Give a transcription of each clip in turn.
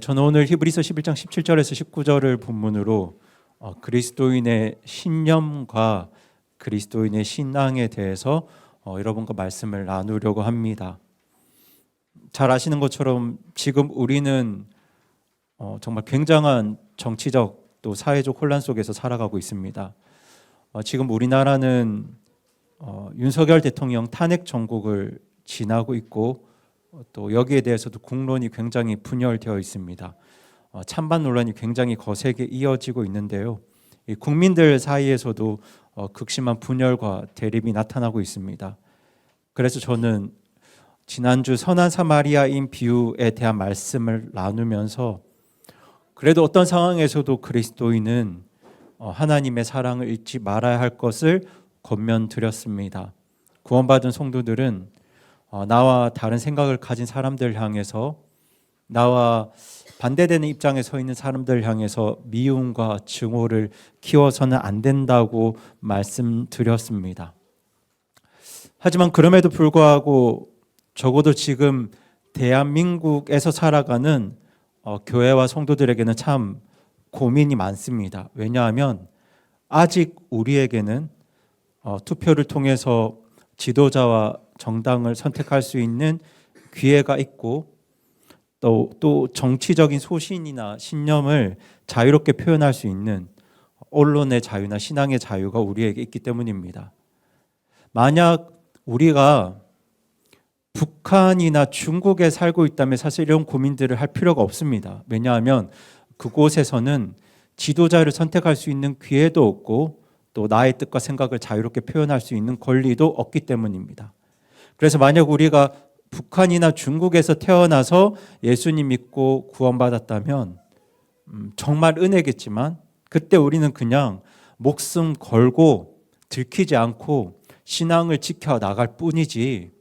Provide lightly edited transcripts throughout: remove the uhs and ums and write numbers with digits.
저는 오늘 히브리서 11장 17절에서 19절을 본문으로 그리스도인의 신념과 그리스도인의 신앙에 대해서 여러분과 말씀을 나누려고 합니다. 잘 아시는 것처럼 지금 우리는 정말 굉장한 정치적 또 사회적 혼란 속에서 살아가고 있습니다. 지금 우리나라는 윤석열 대통령 탄핵 정국을 지나고 있고 또 여기에 대해서도 국론이 굉장히 분열되어 있습니다. 찬반 논란이 굉장히 거세게 이어지고 있는데요. 이 국민들 사이에서도 극심한 분열과 대립이 나타나고 있습니다. 그래서 저는 지난주 선한 사마리아인 비유에 대한 말씀을 나누면서 그래도 어떤 상황에서도 그리스도인은 하나님의 사랑을 잊지 말아야 할 것을 권면드렸습니다. 구원받은 성도들은 나와 다른 생각을 가진 사람들 향해서, 나와 반대되는 입장에 서 있는 사람들 향해서 미움과 증오를 키워서는 안 된다고 말씀드렸습니다. 하지만 그럼에도 불구하고 적어도 지금 대한민국에서 살아가는 교회와 성도들에게는 참 고민이 많습니다. 왜냐하면 아직 우리에게는 투표를 통해서 지도자와 정당을 선택할 수 있는 기회가 있고 또 정치적인 소신이나 신념을 자유롭게 표현할 수 있는 언론의 자유나 신앙의 자유가 우리에게 있기 때문입니다. 만약 우리가 북한이나 중국에 살고 있다면 사실 이런 고민들을 할 필요가 없습니다. 왜냐하면 그곳에서는 지도자를 선택할 수 있는 기회도 없고 또 나의 뜻과 생각을 자유롭게 표현할 수 있는 권리도 없기 때문입니다. 그래서 만약 우리가 북한이나 중국에서 태어나서 예수님 믿고 구원받았다면 정말 은혜겠지만 그때 우리는 그냥 목숨 걸고 들키지 않고 신앙을 지켜 나갈 뿐이지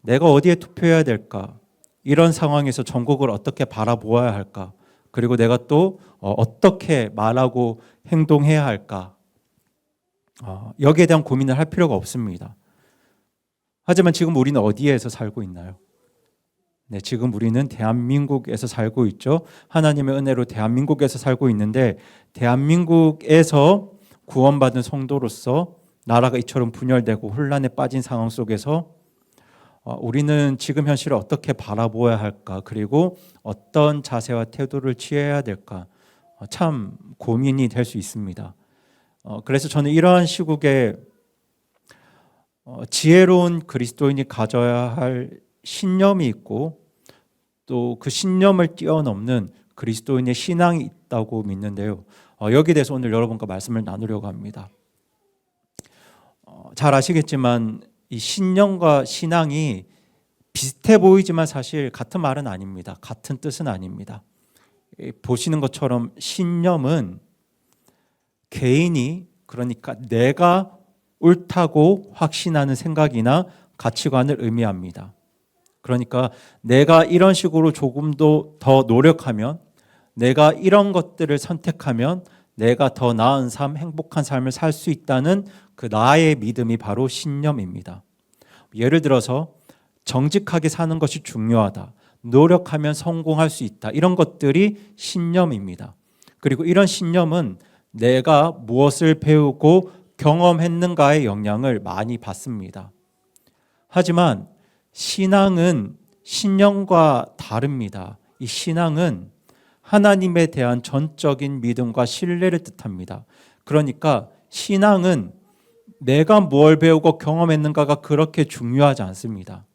내가 어디에 투표해야 될까? 이런 상황에서 전국을 어떻게 바라보아야 할까? 그리고 내가 또 어떻게 말하고 행동해야 할까? 여기에 대한 고민을 할 필요가 없습니다. 하지만 지금 우리는 어디에서 살고 있나요? 네, 지금 우리는 대한민국에서 살고 있죠. 하나님의 은혜로 대한민국에서 살고 있는데 대한민국에서 구원받은 성도로서 나라가 이처럼 분열되고 혼란에 빠진 상황 속에서 우리는 지금 현실을 어떻게 바라보아야 할까? 그리고 어떤 자세와 태도를 취해야 될까? 참 고민이 될 수 있습니다. 그래서 저는 이러한 시국에 지혜로운 그리스도인이 가져야 할 신념이 있고 또 그 신념을 뛰어넘는 그리스도인의 신앙이 있다고 믿는데요. 여기에 대해서 오늘 여러분과 말씀을 나누려고 합니다. 잘 아시겠지만 이 신념과 신앙이 비슷해 보이지만 사실 같은 말은 아닙니다. 같은 뜻은 아닙니다. 보시는 것처럼 신념은 개인이, 그러니까 내가 옳다고 확신하는 생각이나 가치관을 의미합니다. 그러니까 내가 이런 식으로 조금 더 노력하면, 내가 이런 것들을 선택하면 내가 더 나은 삶, 행복한 삶을 살 수 있다는 그 나의 믿음이 바로 신념입니다. 예를 들어서 정직하게 사는 것이 중요하다, 노력하면 성공할 수 있다, 이런 것들이 신념입니다. 그리고 이런 신념은 내가 무엇을 배우고 경험했는가의 영향을 많이 받습니다. 하지만 신앙은 신념과 다릅니다. 이 신앙은 하나님에 대한 전적인 믿음과 신뢰를 뜻합니다. 그러니까 신앙은 내가 뭘 배우고 경험했는가가 그렇게 중요하지 않습니다.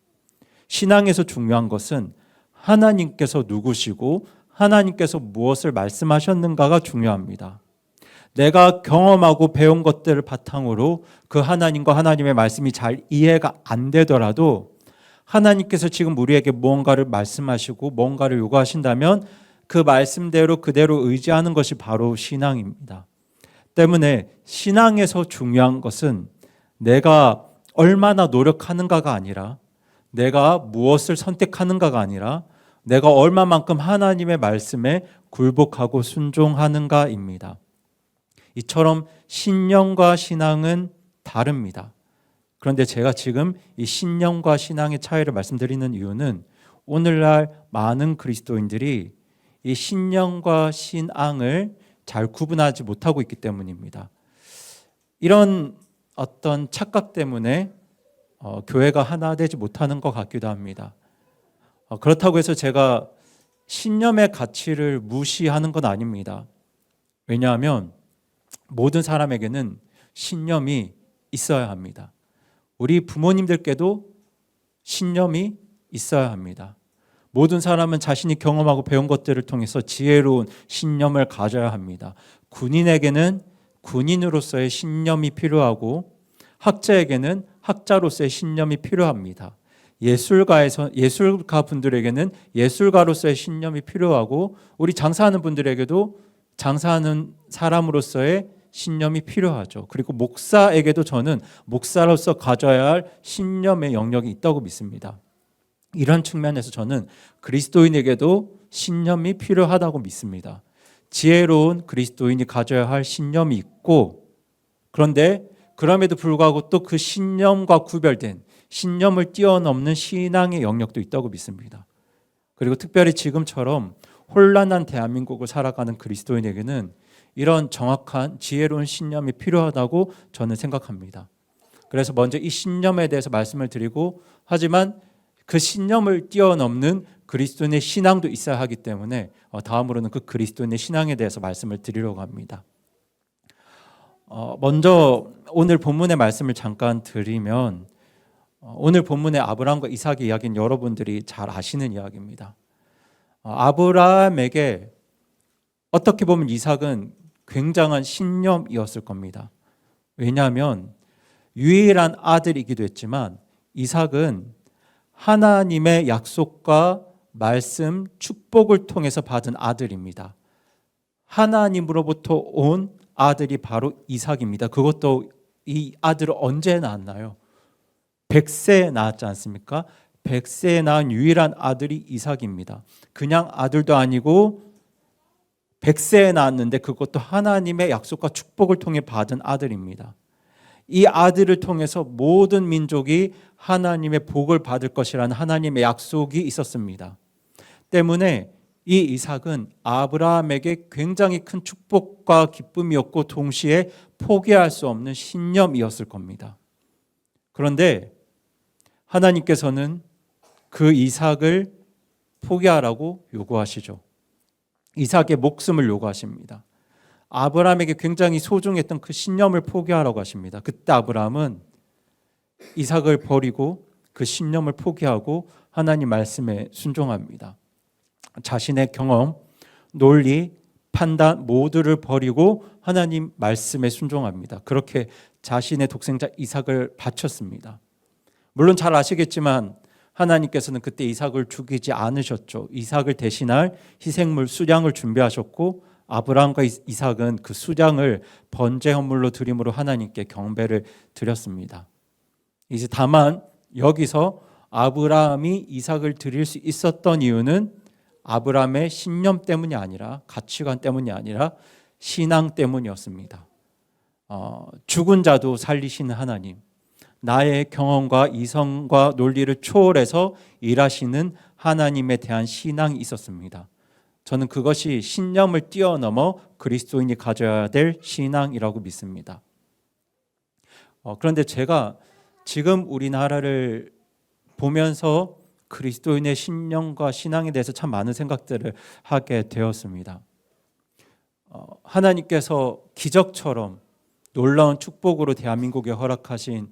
신앙에서 중요한 것은 하나님께서 누구시고 하나님께서 무엇을 말씀하셨는가가 중요합니다. 내가 경험하고 배운 것들을 바탕으로 그 하나님과 하나님의 말씀이 잘 이해가 안 되더라도 하나님께서 지금 우리에게 무언가를 말씀하시고 뭔가를 요구하신다면 그 말씀대로 그대로 의지하는 것이 바로 신앙입니다. 때문에 신앙에서 중요한 것은 내가 얼마나 노력하는가가 아니라, 내가 무엇을 선택하는가가 아니라 내가 얼마만큼 하나님의 말씀에 굴복하고 순종하는가입니다. 이처럼 신념과 신앙은 다릅니다. 그런데 제가 지금 이 신념과 신앙의 차이를 말씀드리는 이유는 오늘날 많은 그리스도인들이 이 신령과 신앙을 잘 구분하지 못하고 있기 때문입니다. 이런 어떤 착각 때문에 교회가 하나 되지 못하는 것 같기도 합니다. 그렇다고 해서 제가 신념의 가치를 무시하는 건 아닙니다. 왜냐하면 모든 사람에게는 신념이 있어야 합니다. 우리 부모님들께도 신념이 있어야 합니다. 모든 사람은 자신이 경험하고 배운 것들을 통해서 지혜로운 신념을 가져야 합니다. 군인에게는 군인으로서의 신념이 필요하고 학자에게는 학자로서의 신념이 필요합니다. 예술가 분들에게는 예술가로서의 신념이 필요하고 우리 장사하는 분들에게도 장사하는 사람으로서의 신념이 필요하죠. 그리고 목사에게도 저는 목사로서 가져야 할 신념의 영역이 있다고 믿습니다. 이런 측면에서 저는 그리스도인에게도 신념이 필요하다고 믿습니다. 지혜로운 그리스도인이 가져야 할 신념이 있고, 그런데 그럼에도 불구하고 또 그 신념과 구별된 신념을 뛰어넘는 신앙의 영역도 있다고 믿습니다. 그리고 특별히 지금처럼 혼란한 대한민국을 살아가는 그리스도인에게는 이런 정확한 지혜로운 신념이 필요하다고 저는 생각합니다. 그래서 먼저 이 신념에 대해서 말씀을 드리고, 하지만 그 신념을 뛰어넘는 그리스도인의 신앙도 있어야 하기 때문에 다음으로는 그 그리스도인의 신앙에 대해서 말씀을 드리려고 합니다. 먼저 오늘 본문의 말씀을 잠깐 드리면, 오늘 본문의 아브라함과 이삭의 이야기는 여러분들이 잘 아시는 이야기입니다. 아브라함에게 어떻게 보면 이삭은 굉장한 신념이었을 겁니다. 왜냐하면 유일한 아들이기도 했지만 이삭은 하나님의 약속과 말씀, 축복을 통해서 받은 아들입니다. 하나님으로부터 온 아들이 바로 이삭입니다. 그것도 이 아들을 언제 낳았나요? 100세에 낳았지 않습니까? 100세에 낳은 유일한 아들이 이삭입니다. 그냥 아들도 아니고 100세에 낳았는데 그것도 하나님의 약속과 축복을 통해 받은 아들입니다. 이 아들을 통해서 모든 민족이 하나님의 복을 받을 것이라는 하나님의 약속이 있었습니다. 때문에 이 이삭은 아브라함에게 굉장히 큰 축복과 기쁨이었고 동시에 포기할 수 없는 신념이었을 겁니다. 그런데 하나님께서는 그 이삭을 포기하라고 요구하시죠. 이삭의 목숨을 요구하십니다. 아브라함에게 굉장히 소중했던 그 신념을 포기하라고 하십니다. 그때 아브라함은 이삭을 버리고 그 신념을 포기하고 하나님 말씀에 순종합니다. 자신의 경험, 논리, 판단 모두를 버리고 하나님 말씀에 순종합니다. 그렇게 자신의 독생자 이삭을 바쳤습니다. 물론 잘 아시겠지만 하나님께서는 그때 이삭을 죽이지 않으셨죠. 이삭을 대신할 희생물 수량을 준비하셨고 아브라함과 이삭은 그 수량을 번제 헌물로 드림으로 하나님께 경배를 드렸습니다. 이제 다만 여기서 아브라함이 이삭을 드릴 수 있었던 이유는 아브라함의 신념 때문이 아니라 가치관 때문이 아니라 신앙 때문이었습니다. 죽은 자도 살리시는 하나님, 나의 경험과 이성과 논리를 초월해서 일하시는 하나님에 대한 신앙이 있었습니다. 저는 그것이 신념을 뛰어넘어 그리스도인이 가져야 될 신앙이라고 믿습니다. 그런데 제가 지금 우리나라를 보면서 그리스도인의 신념과 신앙에 대해서 참 많은 생각들을 하게 되었습니다. 하나님께서 기적처럼 놀라운 축복으로 대한민국에 허락하신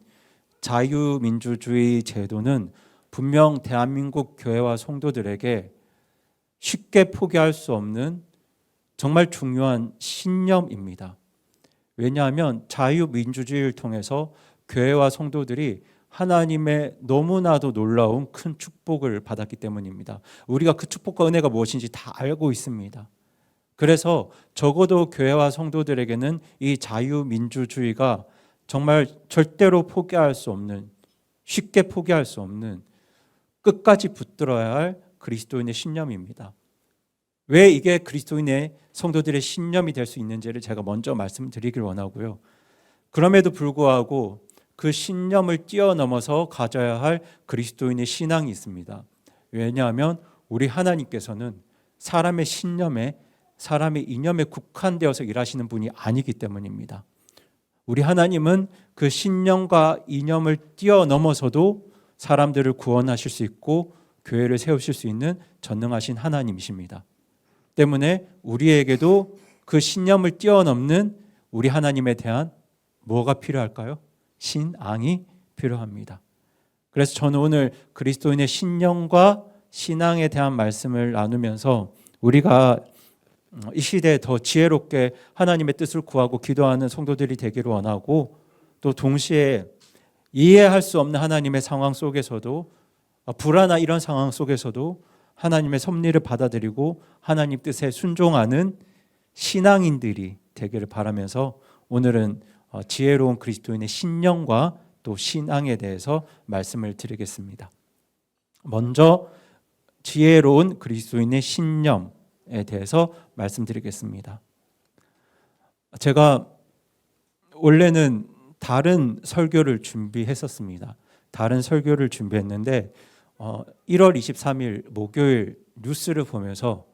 자유민주주의 제도는 분명 대한민국 교회와 성도들에게 쉽게 포기할 수 없는 정말 중요한 신념입니다. 왜냐하면 자유민주주의를 통해서 교회와 성도들이 하나님의 너무나도 놀라운 큰 축복을 받았기 때문입니다. 우리가 그 축복과 은혜가 무엇인지 다 알고 있습니다. 그래서 적어도 교회와 성도들에게는 이 자유민주주의가 정말 절대로 포기할 수 없는, 쉽게 포기할 수 없는, 끝까지 붙들어야 할 그리스도인의 신념입니다. 왜 이게 그리스도인의 성도들의 신념이 될 수 있는지를 제가 먼저 말씀드리길 원하고요. 그럼에도 불구하고 그 신념을 뛰어넘어서 가져야 할 그리스도인의 신앙이 있습니다. 왜냐하면 우리 하나님께서는 사람의 신념에, 사람의 이념에 국한되어서 일하시는 분이 아니기 때문입니다. 우리 하나님은 그 신념과 이념을 뛰어넘어서도 사람들을 구원하실 수 있고 교회를 세우실 수 있는 전능하신 하나님이십니다. 때문에 우리에게도 그 신념을 뛰어넘는 우리 하나님에 대한 뭐가 필요할까요? 신앙이 필요합니다. 그래서 저는 오늘 그리스도인의 신념과 신앙에 대한 말씀을 나누면서 우리가 이 시대에 더 지혜롭게 하나님의 뜻을 구하고 기도하는 성도들이 되기를 원하고, 또 동시에 이해할 수 없는 하나님의 상황 속에서도, 불안한 이런 상황 속에서도 하나님의 섭리를 받아들이고 하나님 뜻에 순종하는 신앙인들이 되기를 바라면서 오늘은 지혜로운 그리스도인의 신념과 또 신앙에 대해서 말씀을 드리겠습니다. 먼저 지혜로운 그리스도인의 신념에 대해서 말씀드리겠습니다. 제가 원래는 다른 설교를 준비했었습니다. 다른 설교를 준비했는데 1월 23일 목요일 뉴스를 보면서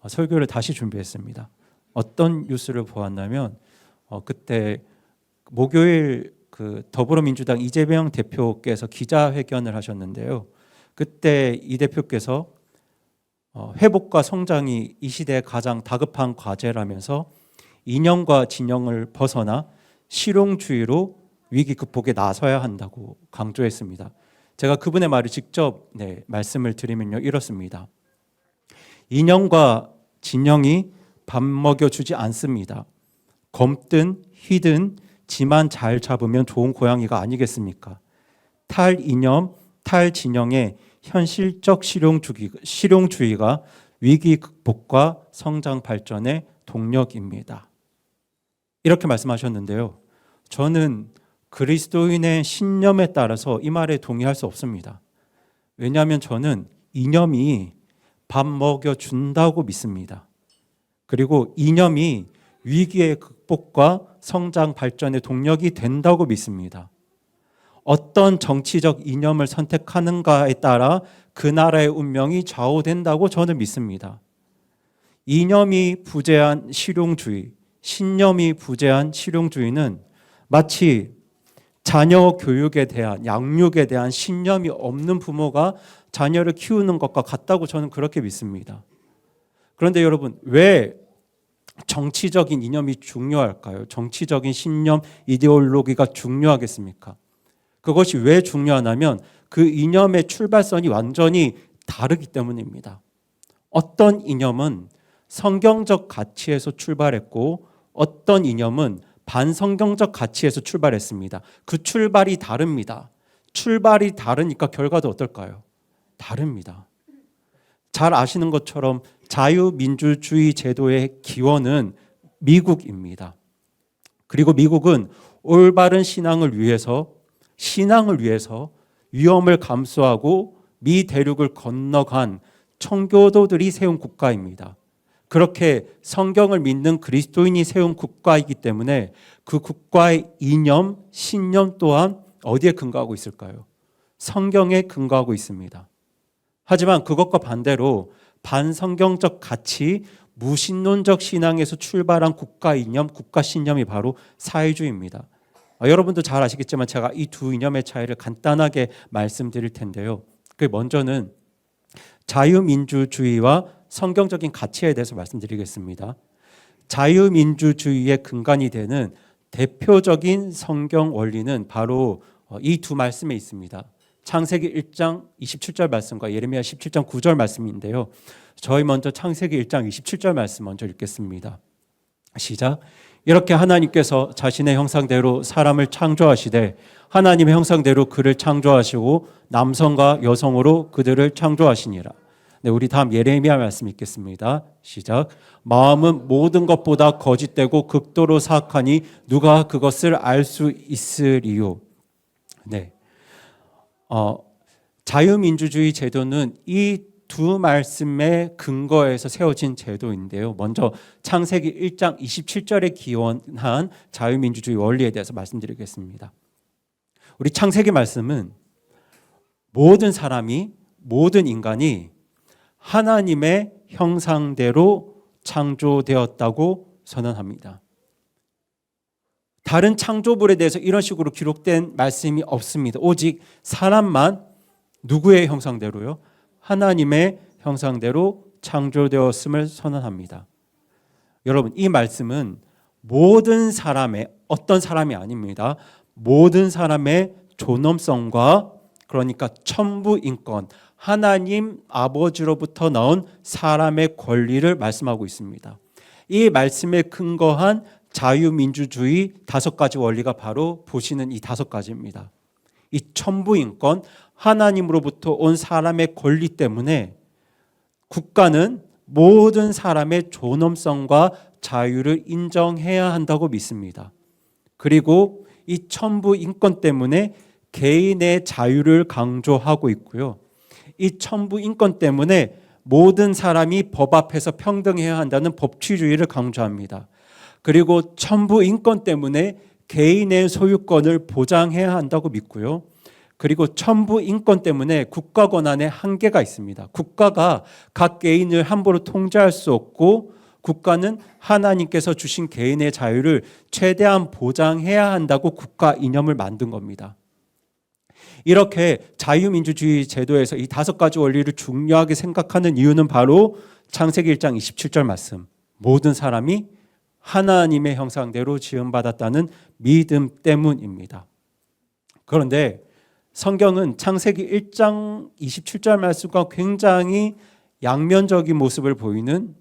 설교를 다시 준비했습니다. 어떤 뉴스를 보았냐면 그때 목요일 그 더불어민주당 이재명 대표께서 기자회견을 하셨는데요. 그때 이 대표께서 회복과 성장이 이 시대의 가장 다급한 과제라면서 이념과 진영을 벗어나 실용주의로 위기 극복에 나서야 한다고 강조했습니다. 제가 그분의 말을 직접 말씀을 드리면요, 이렇습니다. 이념과 진영이 밥 먹여주지 않습니다. 검든 휘든 지만 잘 잡으면 좋은 고양이가 아니겠습니까? 탈이념, 탈진영의 현실적 실용주의가 위기 극복과 성장 발전의 동력입니다. 이렇게 말씀하셨는데요. 저는 그리스도인의 신념에 따라서 이 말에 동의할 수 없습니다. 왜냐하면 저는 이념이 밥 먹여준다고 믿습니다. 그리고 이념이 위기의 극복과 성장 발전의 동력이 된다고 믿습니다. 어떤 정치적 이념을 선택하는가에 따라 그 나라의 운명이 좌우된다고 저는 믿습니다. 이념이 부재한 실용주의, 신념이 부재한 실용주의는 마치 자녀 교육에 대한, 양육에 대한 신념이 없는 부모가 자녀를 키우는 것과 같다고 저는 그렇게 믿습니다. 그런데 여러분, 왜 정치적인 이념이 중요할까요? 정치적인 신념, 이데올로기가 중요하겠습니까? 그것이 왜 중요하냐면 그 이념의 출발선이 완전히 다르기 때문입니다. 어떤 이념은 성경적 가치에서 출발했고 어떤 이념은 반성경적 가치에서 출발했습니다. 그 출발이 다릅니다. 출발이 다르니까 결과도 어떨까요? 다릅니다. 잘 아시는 것처럼 자유민주주의 제도의 기원은 미국입니다. 그리고 미국은 올바른 신앙을 위해서 위험을 감수하고 미 대륙을 건너간 청교도들이 세운 국가입니다. 그렇게 성경을 믿는 그리스도인이 세운 국가이기 때문에 그 국가의 이념, 신념 또한 어디에 근거하고 있을까요? 성경에 근거하고 있습니다. 하지만 그것과 반대로 반성경적 가치, 무신론적 신앙에서 출발한 국가 이념, 국가 신념이 바로 사회주의입니다. 여러분도 잘 아시겠지만 제가 이 두 이념의 차이를 간단하게 말씀드릴 텐데요. 그 먼저는 자유민주주의와 성경적인 가치에 대해서 말씀드리겠습니다. 자유민주주의의 근간이 되는 대표적인 성경 원리는 바로 이 두 말씀에 있습니다. 창세기 1장 27절 말씀과 예레미야 17장 9절 말씀인데요. 저희 먼저 창세기 1장 27절 말씀 먼저 읽겠습니다. 시작. 이렇게 하나님께서 자신의 형상대로 사람을 창조하시되 하나님의 형상대로 그를 창조하시고 남성과 여성으로 그들을 창조하시니라. 네, 우리 다음 예레미야 말씀 읽겠습니다. 시작. 마음은 모든 것보다 거짓되고 극도로 사악하니 누가 그것을 알 수 있으리요. 네. 자유민주주의 제도는 이 두 말씀의 근거에서 세워진 제도인데요. 먼저 창세기 1장 27절에 기원한 자유민주주의 원리에 대해서 말씀드리겠습니다. 우리 창세기 말씀은 모든 사람이, 모든 인간이 하나님의 형상대로 창조되었다고 선언합니다. 다른 창조물에 대해서 이런 식으로 기록된 말씀이 없습니다. 오직 사람만 누구의 형상대로요? 하나님의 형상대로 창조되었음을 선언합니다. 여러분, 이 말씀은 모든 사람의, 어떤 사람이 아닙니다. 모든 사람의 존엄성과, 그러니까 천부인권, 하나님 아버지로부터 나온 사람의 권리를 말씀하고 있습니다. 이 말씀에 근거한 자유민주주의 5가지 원리가 바로 보시는 이 5가지입니다. 이 천부인권, 하나님으로부터 온 사람의 권리 때문에 국가는 모든 사람의 존엄성과 자유를 인정해야 한다고 믿습니다. 그리고 이 천부인권 때문에 개인의 자유를 강조하고 있고요. 이 천부인권 때문에 모든 사람이 법 앞에서 평등해야 한다는 법치주의를 강조합니다. 그리고 천부인권 때문에 개인의 소유권을 보장해야 한다고 믿고요. 그리고 천부인권 때문에 국가 권한에 한계가 있습니다. 국가가 각 개인을 함부로 통제할 수 없고 국가는 하나님께서 주신 개인의 자유를 최대한 보장해야 한다고 국가 이념을 만든 겁니다. 이렇게 자유민주주의 제도에서 이 5가지 원리를 중요하게 생각하는 이유는 바로 창세기 1장 27절 말씀, 모든 사람이 하나님의 형상대로 지음받았다는 믿음 때문입니다. 그런데 성경은 창세기 1장 27절 말씀과 굉장히 양면적인 모습을 보이는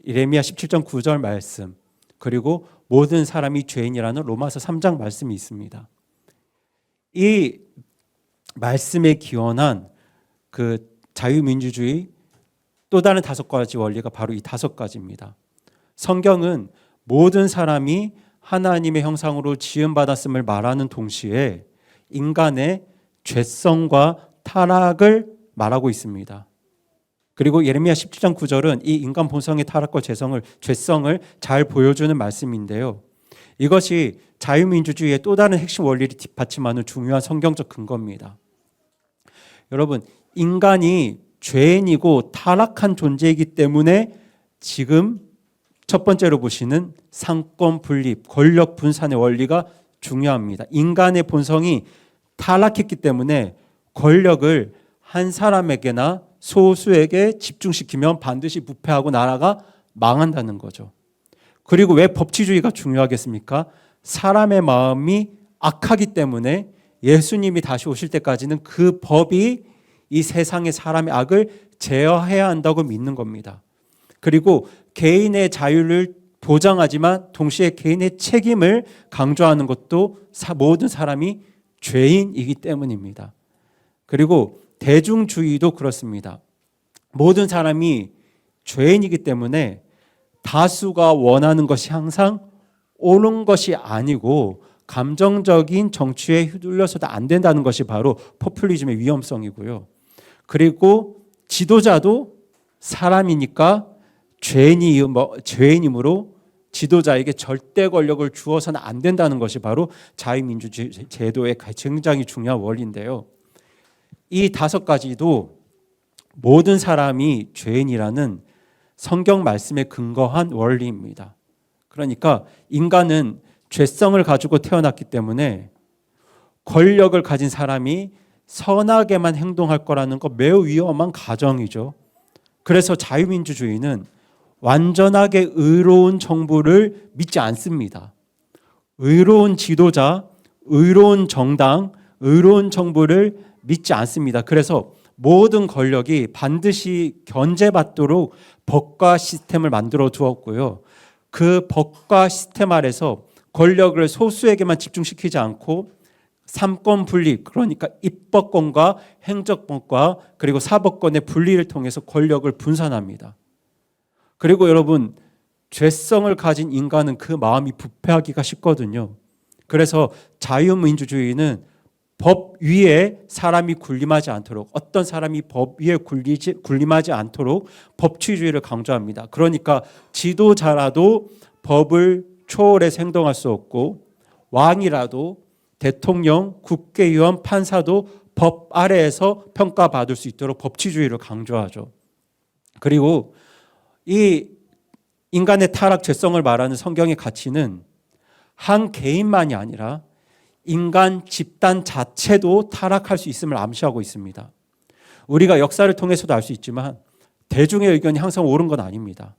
예레미야 17장 9절 말씀, 그리고 모든 사람이 죄인이라는 로마서 3장 말씀이 있습니다. 이 말씀에 기원한 그 자유민주주의 또 다른 5가지 원리가 바로 이 5가지입니다. 성경은 모든 사람이 하나님의 형상으로 지음받았음을 말하는 동시에 인간의 죄성과 타락을 말하고 있습니다. 그리고 예레미야 17장 9절은 이 인간 본성의 타락과 죄성을 잘 보여주는 말씀인데요. 이것이 자유민주주의의 또 다른 핵심 원리를 뒷받침하는 중요한 성경적 근거입니다. 여러분, 인간이 죄인이고 타락한 존재이기 때문에 지금 첫 번째로 보시는 상권 분립, 권력 분산의 원리가 중요합니다. 인간의 본성이 타락했기 때문에 권력을 한 사람에게나 소수에게 집중시키면 반드시 부패하고 나라가 망한다는 거죠. 그리고 왜 법치주의가 중요하겠습니까? 사람의 마음이 악하기 때문에 예수님이 다시 오실 때까지는 그 법이 이 세상의 사람의 악을 제어해야 한다고 믿는 겁니다. 그리고 개인의 자유를 보장하지만 동시에 개인의 책임을 강조하는 것도 모든 사람이 죄인이기 때문입니다. 그리고 대중주의도 그렇습니다. 모든 사람이 죄인이기 때문에 다수가 원하는 것이 항상 옳은 것이 아니고 감정적인 정치에 휘둘려서도 안 된다는 것이 바로 포퓰리즘의 위험성이고요. 그리고 지도자도 사람이니까 죄인이므로 지도자에게 절대 권력을 주어서는 안 된다는 것이 바로 자유민주주의 제도의 굉장히 중요한 원리인데요. 이 5가지도 모든 사람이 죄인이라는 성경 말씀에 근거한 원리입니다. 그러니까 인간은 죄성을 가지고 태어났기 때문에 권력을 가진 사람이 선하게만 행동할 거라는 거 매우 위험한 가정이죠. 그래서 자유민주주의는 완전하게 의로운 정부를 믿지 않습니다. 의로운 지도자, 의로운 정당, 의로운 정부를 믿지 않습니다. 그래서 모든 권력이 반드시 견제받도록 법과 시스템을 만들어 두었고요. 그 법과 시스템 아래서 권력을 소수에게만 집중시키지 않고 삼권 분립, 그러니까 입법권과 행정권과 그리고 사법권의 분리를 통해서 권력을 분산합니다. 그리고 여러분, 죄성을 가진 인간은 그 마음이 부패하기가 쉽거든요. 그래서 자유민주주의는 법 위에 사람이 군림하지 않도록, 어떤 사람이 법 위에 군림하지 않도록 법치주의를 강조합니다. 그러니까 지도자라도 법을 초월해서 행동할 수 없고, 왕이라도 대통령, 국회의원, 판사도 법 아래에서 평가받을 수 있도록 법치주의를 강조하죠. 그리고 이 인간의 타락 죄성을 말하는 성경의 가치는 한 개인만이 아니라 인간 집단 자체도 타락할 수 있음을 암시하고 있습니다. 우리가 역사를 통해서도 알 수 있지만 대중의 의견이 항상 옳은 건 아닙니다.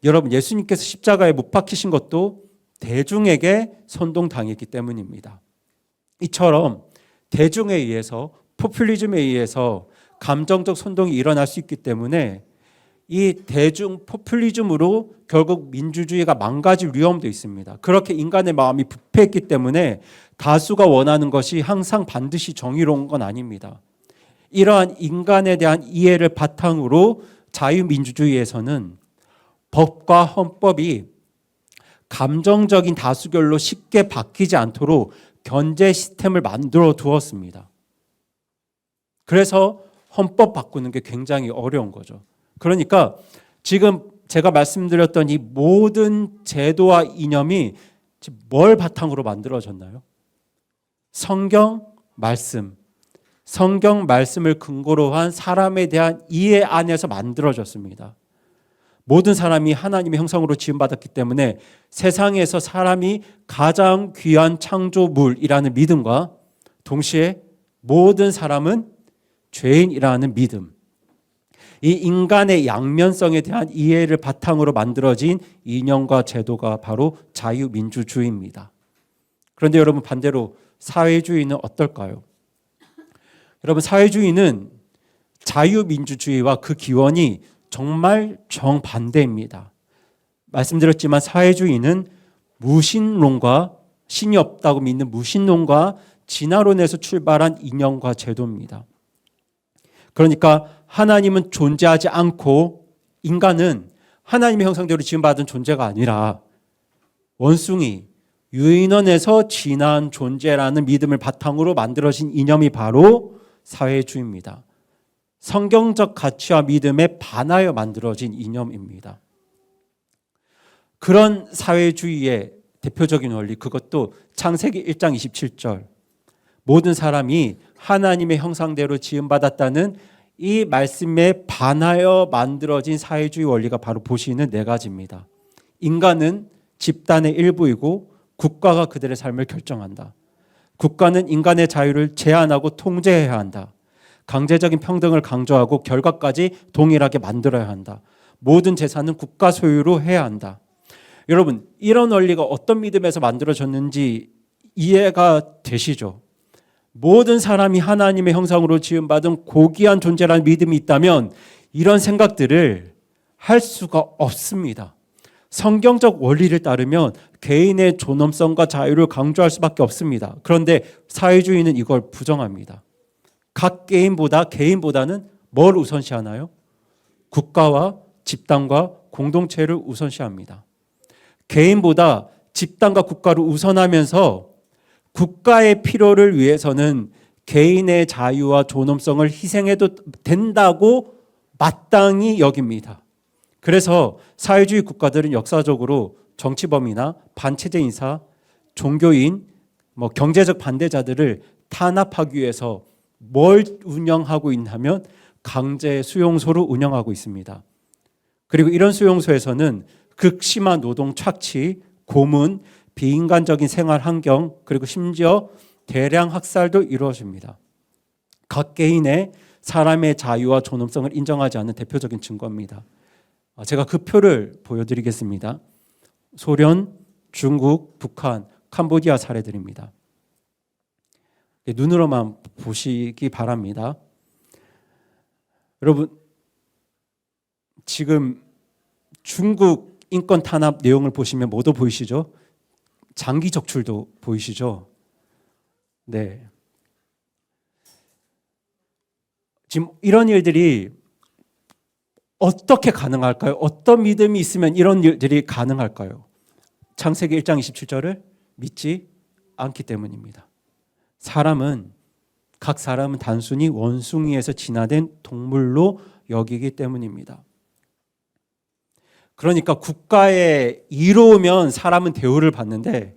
여러분, 예수님께서 십자가에 못 박히신 것도 대중에게 선동당했기 때문입니다. 이처럼 대중에 의해서, 포퓰리즘에 의해서 감정적 선동이 일어날 수 있기 때문에 이 대중 포퓰리즘으로 결국 민주주의가 망가질 위험도 있습니다. 그렇게 인간의 마음이 부패했기 때문에 다수가 원하는 것이 항상 반드시 정의로운 건 아닙니다. 이러한 인간에 대한 이해를 바탕으로 자유민주주의에서는 법과 헌법이 감정적인 다수결로 쉽게 바뀌지 않도록 견제 시스템을 만들어 두었습니다. 그래서 헌법 바꾸는 게 굉장히 어려운 거죠. 그러니까 지금 제가 말씀드렸던 이 모든 제도와 이념이 뭘 바탕으로 만들어졌나요? 성경 말씀. 성경 말씀을 근거로 한 사람에 대한 이해 안에서 만들어졌습니다. 모든 사람이 하나님의 형상으로 지음받았기 때문에 세상에서 사람이 가장 귀한 창조물이라는 믿음과 동시에 모든 사람은 죄인이라는 믿음, 이 인간의 양면성에 대한 이해를 바탕으로 만들어진 이념과 제도가 바로 자유민주주의입니다. 그런데 여러분, 반대로 사회주의는 어떨까요? 여러분, 사회주의는 자유민주주의와 그 기원이 정말 정반대입니다. 말씀드렸지만 사회주의는 무신론과, 신이 없다고 믿는 무신론과 진화론에서 출발한 이념과 제도입니다. 그러니까 하나님은 존재하지 않고 인간은 하나님의 형상대로 지음받은 존재가 아니라 원숭이, 유인원에서 진화한 존재라는 믿음을 바탕으로 만들어진 이념이 바로 사회주의입니다. 성경적 가치와 믿음에 반하여 만들어진 이념입니다. 그런 사회주의의 대표적인 원리, 그것도 창세기 1장 27절, 모든 사람이 하나님의 형상대로 지음받았다는 이 말씀에 반하여 만들어진 사회주의 원리가 바로 보시는 네 가지입니다. 인간은 집단의 일부이고 국가가 그들의 삶을 결정한다. 국가는 인간의 자유를 제한하고 통제해야 한다. 강제적인 평등을 강조하고 결과까지 동일하게 만들어야 한다. 모든 재산은 국가 소유로 해야 한다. 여러분, 이런 원리가 어떤 믿음에서 만들어졌는지 이해가 되시죠? 모든 사람이 하나님의 형상으로 지음받은 고귀한 존재라는 믿음이 있다면 이런 생각들을 할 수가 없습니다. 성경적 원리를 따르면 개인의 존엄성과 자유를 강조할 수밖에 없습니다. 그런데 사회주의는 이걸 부정합니다. 각 개인보다는 뭘 우선시하나요? 국가와 집단과 공동체를 우선시합니다. 개인보다 집단과 국가를 우선하면서 국가의 필요를 위해서는 개인의 자유와 존엄성을 희생해도 된다고 마땅히 여깁니다. 그래서 사회주의 국가들은 역사적으로 정치범이나 반체제 인사, 종교인, 경제적 반대자들을 탄압하기 위해서 뭘 운영하고 있냐면 강제 수용소를 운영하고 있습니다. 그리고 이런 수용소에서는 극심한 노동 착취, 고문, 비인간적인 생활 환경, 그리고 심지어 대량 학살도 이루어집니다. 각 개인의 사람의 자유와 존엄성을 인정하지 않는 대표적인 증거입니다. 제가 그 표를 보여드리겠습니다. 소련, 중국, 북한, 캄보디아 사례들입니다. 눈으로만 보시기 바랍니다. 여러분, 지금 중국 인권 탄압 내용을 보시면 뭐도 보이시죠? 장기 적출도 보이시죠? 네. 지금 이런 일들이 어떻게 가능할까요? 어떤 믿음이 있으면 이런 일들이 가능할까요? 창세기 1장 27절을 믿지 않기 때문입니다. 각 사람은 단순히 원숭이에서 진화된 동물로 여기기 때문입니다. 그러니까 국가에 이로우면 사람은 대우를 받는데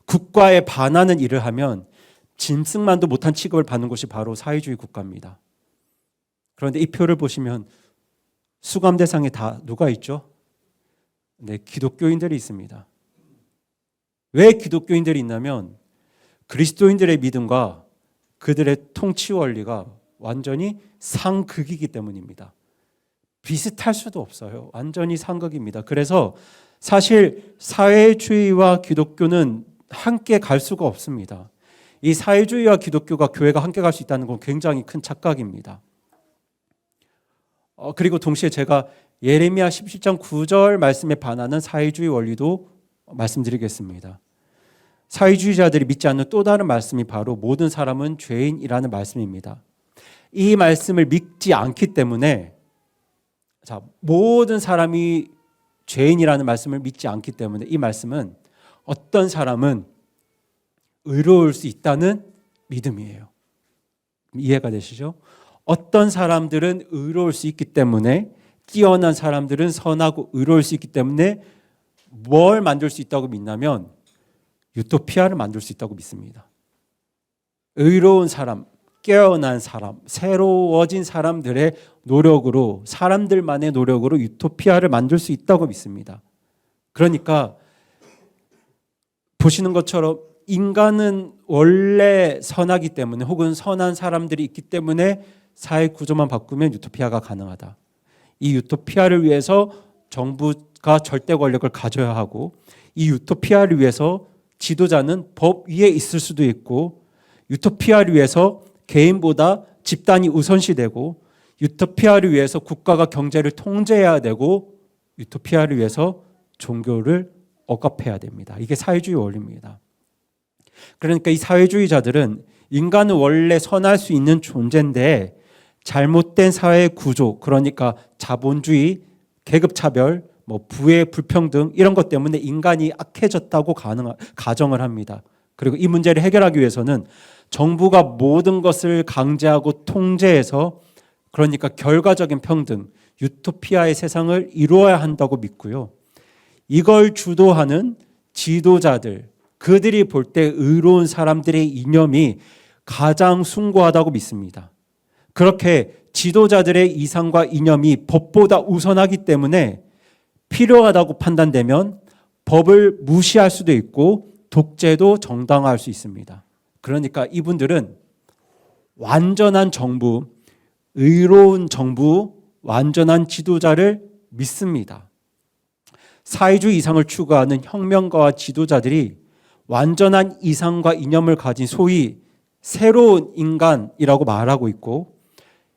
국가에 반하는 일을 하면 짐승만도 못한 취급을 받는 것이 바로 사회주의 국가입니다. 그런데 이 표를 보시면 수감 대상에 다 누가 있죠? 네, 기독교인들이 있습니다. 왜 기독교인들이 있냐면 그리스도인들의 믿음과 그들의 통치 원리가 완전히 상극이기 때문입니다. 비슷할 수도 없어요. 완전히 상극입니다. 그래서 사실 사회주의와 기독교는 함께 갈 수가 없습니다. 이 사회주의와 기독교가 교회가 함께 갈 수 있다는 건 굉장히 큰 착각입니다. 그리고 동시에 제가 예레미야 17장 9절 말씀에 반하는 사회주의 원리도 말씀드리겠습니다. 사회주의자들이 믿지 않는 또 다른 말씀이 바로 모든 사람은 죄인이라는 말씀입니다. 이 말씀을 믿지 않기 때문에 모든 사람이 죄인이라는 말씀을 믿지 않기 때문에 이 말씀은 어떤 사람은 의로울 수 있다는 믿음이에요. 이해가 되시죠? 어떤 사람들은 의로울 수 있기 때문에, 뛰어난 사람들은 선하고 의로울 수 있기 때문에 뭘 만들 수 있다고 믿냐면 유토피아를 만들 수 있다고 믿습니다. 의로운 사람, 깨어난 사람, 새로워진 사람들의 노력으로, 사람들만의 노력으로 유토피아를 만들 수 있다고 믿습니다. 그러니까 보시는 것처럼 인간은 원래 선하기 때문에, 혹은 선한 사람들이 있기 때문에 사회 구조만 바꾸면 유토피아가 가능하다. 이 유토피아를 위해서 정부가 절대 권력을 가져야 하고, 이 유토피아를 위해서 지도자는 법 위에 있을 수도 있고, 유토피아를 위해서 개인보다 집단이 우선시되고, 유토피아를 위해서 국가가 경제를 통제해야 되고, 유토피아를 위해서 종교를 억압해야 됩니다. 이게 사회주의 원리입니다. 그러니까 이 사회주의자들은 인간은 원래 선할 수 있는 존재인데 잘못된 사회 구조, 그러니까 자본주의, 계급차별, 부의 불평등 이런 것 때문에 인간이 악해졌다고 가정을 합니다. 그리고 이 문제를 해결하기 위해서는 정부가 모든 것을 강제하고 통제해서, 그러니까 결과적인 평등, 유토피아의 세상을 이루어야 한다고 믿고요. 이걸 주도하는 지도자들, 그들이 볼 때 의로운 사람들의 이념이 가장 숭고하다고 믿습니다. 그렇게 지도자들의 이상과 이념이 법보다 우선하기 때문에 필요하다고 판단되면 법을 무시할 수도 있고 독재도 정당화할 수 있습니다. 그러니까 이분들은 완전한 정부, 의로운 정부, 완전한 지도자를 믿습니다. 사회주의 이상을 추구하는 혁명가와 지도자들이 완전한 이상과 이념을 가진 소위 새로운 인간이라고 말하고 있고,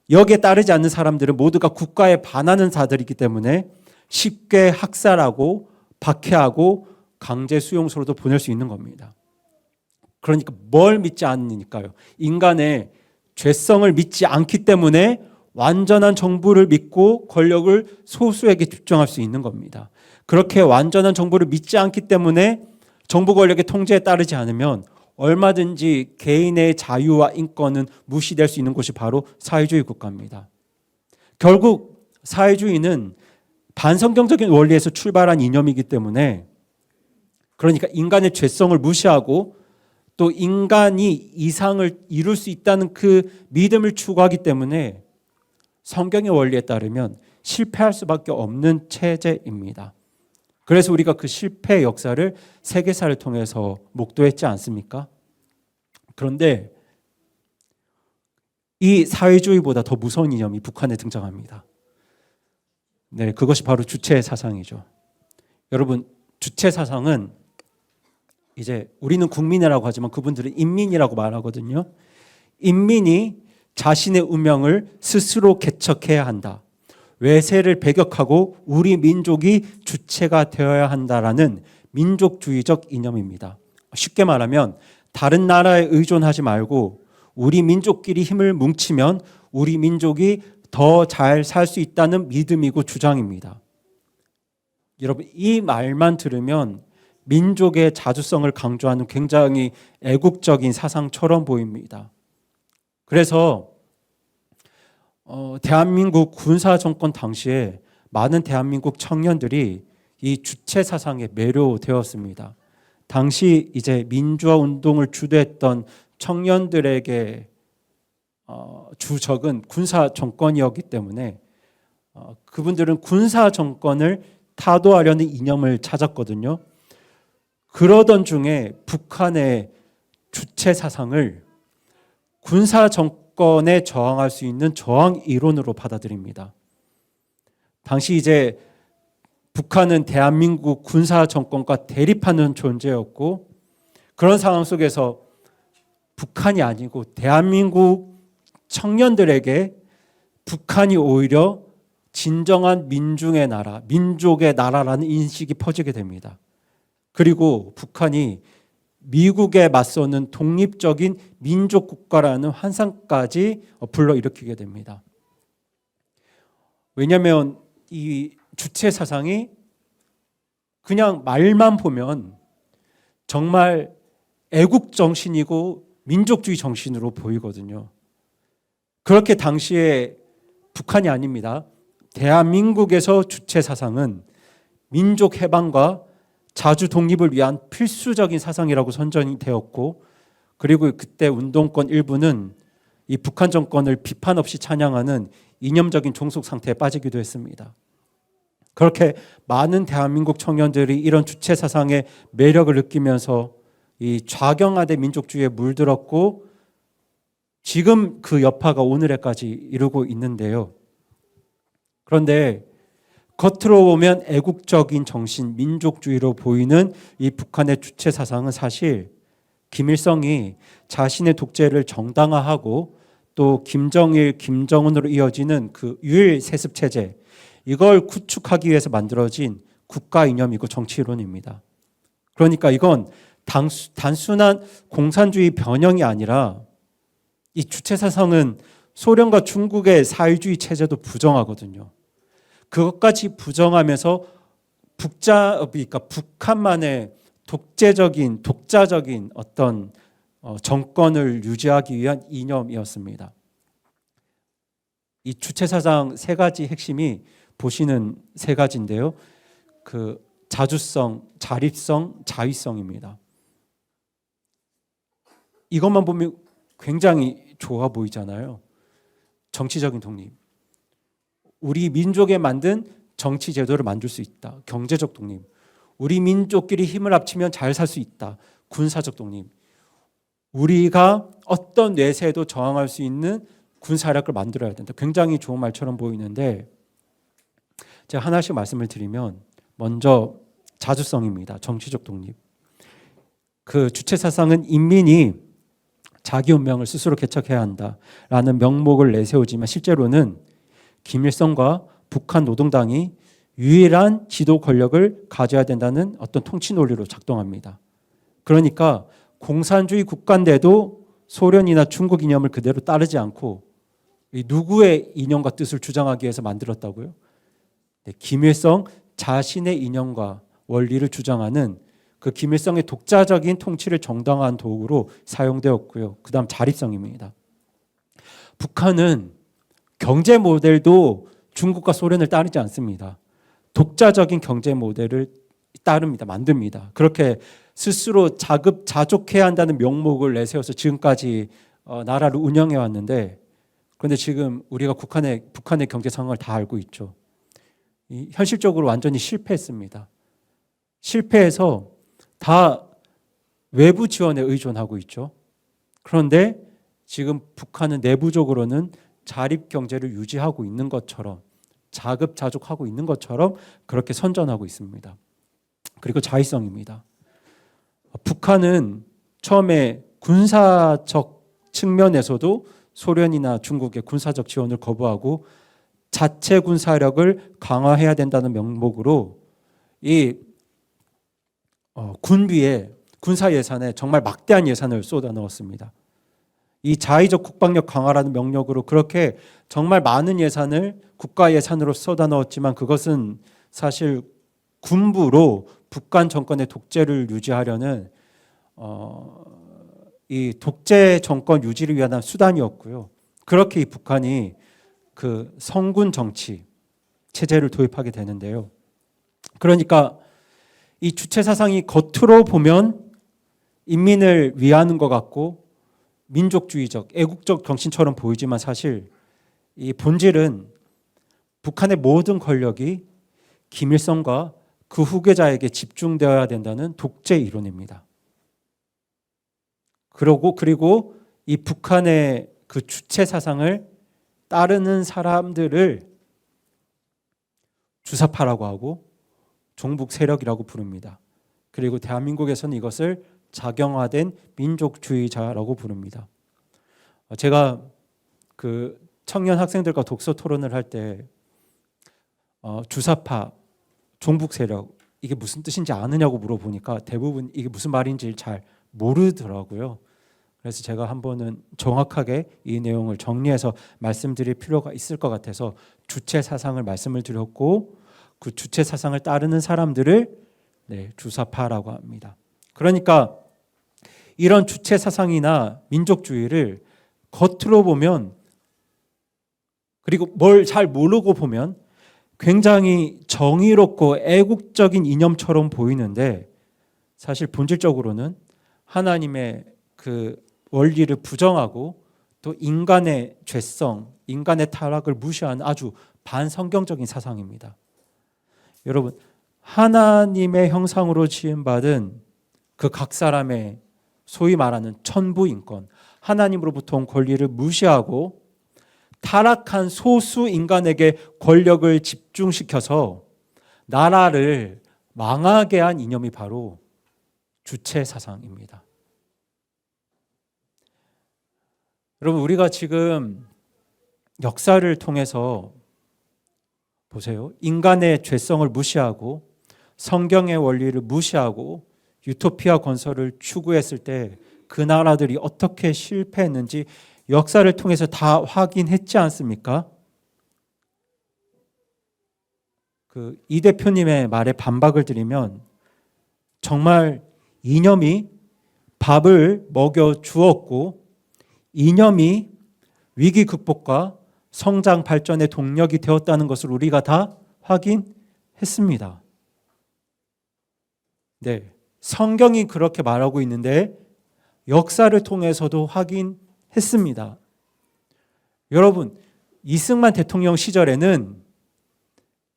여기에 따르지 않는 사람들은 모두가 국가에 반하는 자들이기 때문에 쉽게 학살하고 박해하고 강제 수용소로도 보낼 수 있는 겁니다. 그러니까 뭘 믿지 않으니까요. 인간의 죄성을 믿지 않기 때문에 완전한 정부를 믿고 권력을 소수에게 집중할 수 있는 겁니다. 그렇게 완전한 정부를 믿지 않기 때문에 정부 권력의 통제에 따르지 않으면 얼마든지 개인의 자유와 인권은 무시될 수 있는 곳이 바로 사회주의 국가입니다. 결국 사회주의는 반성경적인 원리에서 출발한 이념이기 때문에, 그러니까 인간의 죄성을 무시하고 또 인간이 이상을 이룰 수 있다는 그 믿음을 추구하기 때문에 성경의 원리에 따르면 실패할 수밖에 없는 체제입니다. 그래서 우리가 그 실패의 역사를 세계사를 통해서 목도했지 않습니까? 그런데 이 사회주의보다 더 무서운 이념이 북한에 등장합니다. 네, 그것이 바로 주체 사상이죠. 여러분, 주체 사상은 이제 우리는 국민이라고 하지만 그분들은 인민이라고 말하거든요. 인민이 자신의 운명을 스스로 개척해야 한다. 외세를 배격하고 우리 민족이 주체가 되어야 한다라는 민족주의적 이념입니다. 쉽게 말하면 다른 나라에 의존하지 말고 우리 민족끼리 힘을 뭉치면 우리 민족이 더 잘 살 수 있다는 믿음이고 주장입니다. 여러분, 이 말만 들으면 민족의 자주성을 강조하는 굉장히 애국적인 사상처럼 보입니다. 그래서 대한민국 군사정권 당시에 많은 대한민국 청년들이 이 주체 사상에 매료되었습니다. 당시 이제 민주화 운동을 주도했던 청년들에게 주적은 군사 정권이었기 때문에 그분들은 군사 정권을 타도하려는 이념을 찾았거든요. 그러던 중에 북한의 주체 사상을 군사 정권에 저항할 수 있는 저항 이론으로 받아들입니다. 당시 이제 북한은 대한민국 군사 정권과 대립하는 존재였고, 그런 상황 속에서 북한이 아니고 대한민국 청년들에게 북한이 오히려 진정한 민중의 나라, 민족의 나라라는 인식이 퍼지게 됩니다. 그리고 북한이 미국에 맞서는 독립적인 민족 국가라는 환상까지 불러일으키게 됩니다. 왜냐하면 이 주체 사상이 그냥 말만 보면 정말 애국 정신이고 민족주의 정신으로 보이거든요. 그렇게 당시에 북한이 아닙니다. 대한민국에서 주체 사상은 민족 해방과 자주 독립을 위한 필수적인 사상이라고 선전이 되었고, 그리고 그때 운동권 일부는 이 북한 정권을 비판 없이 찬양하는 이념적인 종속 상태에 빠지기도 했습니다. 그렇게 많은 대한민국 청년들이 이런 주체 사상의 매력을 느끼면서 이 좌경화된 민족주의에 물들었고, 지금 그 여파가 오늘에까지 이르고 있는데요. 그런데 겉으로 보면 애국적인 정신, 민족주의로 보이는 이 북한의 주체 사상은 사실 김일성이 자신의 독재를 정당화하고 또 김정일, 김정은으로 이어지는 그 유일 세습 체제, 이걸 구축하기 위해서 만들어진 국가 이념이고 정치 이론입니다. 그러니까 이건 단순한 공산주의 변형이 아니라 이 주체 사상은 소련과 중국의 사회주의 체제도 부정하거든요. 그것까지 부정하면서 그러니까 북한만의 독자적인 어떤 정권을 유지하기 위한 이념이었습니다. 이 주체 사상 세 가지 핵심이 보시는 세 가지인데요. 그 자주성, 자립성, 자위성입니다. 이것만 보면 굉장히 좋아 보이잖아요. 정치적인 독립. 우리 민족에 만든 정치 제도를 만들 수 있다. 경제적 독립. 우리 민족끼리 힘을 합치면 잘 살 수 있다. 군사적 독립. 우리가 어떤 내세에도 저항할 수 있는 군사력을 만들어야 된다. 굉장히 좋은 말처럼 보이는데, 제가 하나씩 말씀을 드리면, 먼저 자주성입니다. 정치적 독립. 그 주체 사상은 인민이 자기 운명을 스스로 개척해야 한다라는 명목을 내세우지만, 실제로는 김일성과 북한 노동당이 유일한 지도 권력을 가져야 된다는 어떤 통치 논리로 작동합니다. 그러니까 공산주의 국가인데도 소련이나 중국 이념을 그대로 따르지 않고 누구의 이념과 뜻을 주장하기 위해서 만들었다고요? 네, 김일성 자신의 이념과 원리를 주장하는 그 김일성의 독자적인 통치를 정당화한 도구로 사용되었고요. 그 다음 자립성입니다. 북한은 경제 모델도 중국과 소련을 따르지 않습니다. 독자적인 경제 모델을 따릅니다. 만듭니다. 그렇게 스스로 자급자족해야 한다는 명목을 내세워서 지금까지 나라를 운영해 왔는데, 그런데 지금 우리가 북한의 경제 상황을 다 알고 있죠. 현실적으로 완전히 실패했습니다. 실패해서 다 외부 지원에 의존하고 있죠. 그런데 지금 북한은 내부적으로는 자립 경제를 유지하고 있는 것처럼, 자급자족하고 있는 것처럼 그렇게 선전하고 있습니다. 그리고 자위성입니다. 북한은 처음에 군사적 측면에서도 소련이나 중국의 군사적 지원을 거부하고 자체 군사력을 강화해야 된다는 명목으로 이 군비에, 군사 예산에 정말 막대한 예산을 쏟아 넣었습니다. 이 자위적 국방력 강화라는 명령으로 그렇게 정말 많은 예산을 국가 예산으로 쏟아 넣었지만, 그것은 사실 군부로 북한 정권의 독재를 유지하려는 이 독재 정권 유지를 위한 수단이었고요. 그렇게 이 북한이 그 성군 정치 체제를 도입하게 되는데요. 그러니까 이 주체 사상이 겉으로 보면 인민을 위하는 것 같고 민족주의적, 애국적 정신처럼 보이지만, 사실 이 본질은 북한의 모든 권력이 김일성과 그 후계자에게 집중되어야 된다는 독재 이론입니다. 그리고 이 북한의 그 주체 사상을 따르는 사람들을 주사파라고 하고 종북 세력이라고 부릅니다. 그리고 대한민국에서는 이것을 작용화된 민족주의자라고 부릅니다. 제가 그 청년 학생들과 독서 토론을 할 때 주사파, 종북 세력 이게 무슨 뜻인지 아느냐고 물어보니까 대부분 이게 무슨 말인지 잘 모르더라고요. 그래서 제가 한번은 정확하게 이 내용을 정리해서 말씀드릴 필요가 있을 것 같아서 주체 사상을 말씀을 드렸고 그 주체 사상을 따르는 사람들을 주사파라고 합니다. 그러니까 이런 주체 사상이나 민족주의를 겉으로 보면 그리고 뭘 잘 모르고 보면 굉장히 정의롭고 애국적인 이념처럼 보이는데 사실 본질적으로는 하나님의 그 원리를 부정하고 또 인간의 죄성, 인간의 타락을 무시하는 아주 반성경적인 사상입니다. 여러분, 하나님의 형상으로 지음받은 그 각 사람의 소위 말하는 천부인권, 하나님으로부터 온 권리를 무시하고 타락한 소수 인간에게 권력을 집중시켜서 나라를 망하게 한 이념이 바로 주체 사상입니다. 여러분, 우리가 지금 역사를 통해서 보세요. 인간의 죄성을 무시하고 성경의 원리를 무시하고 유토피아 건설을 추구했을 때 그 나라들이 어떻게 실패했는지 역사를 통해서 다 확인했지 않습니까? 이 대표님의 말에 반박을 드리면 정말 이념이 밥을 먹여 주었고 이념이 위기 극복과 성장 발전의 동력이 되었다는 것을 우리가 다 확인했습니다. 네, 성경이 그렇게 말하고 있는데 역사를 통해서도 확인했습니다. 여러분, 이승만 대통령 시절에는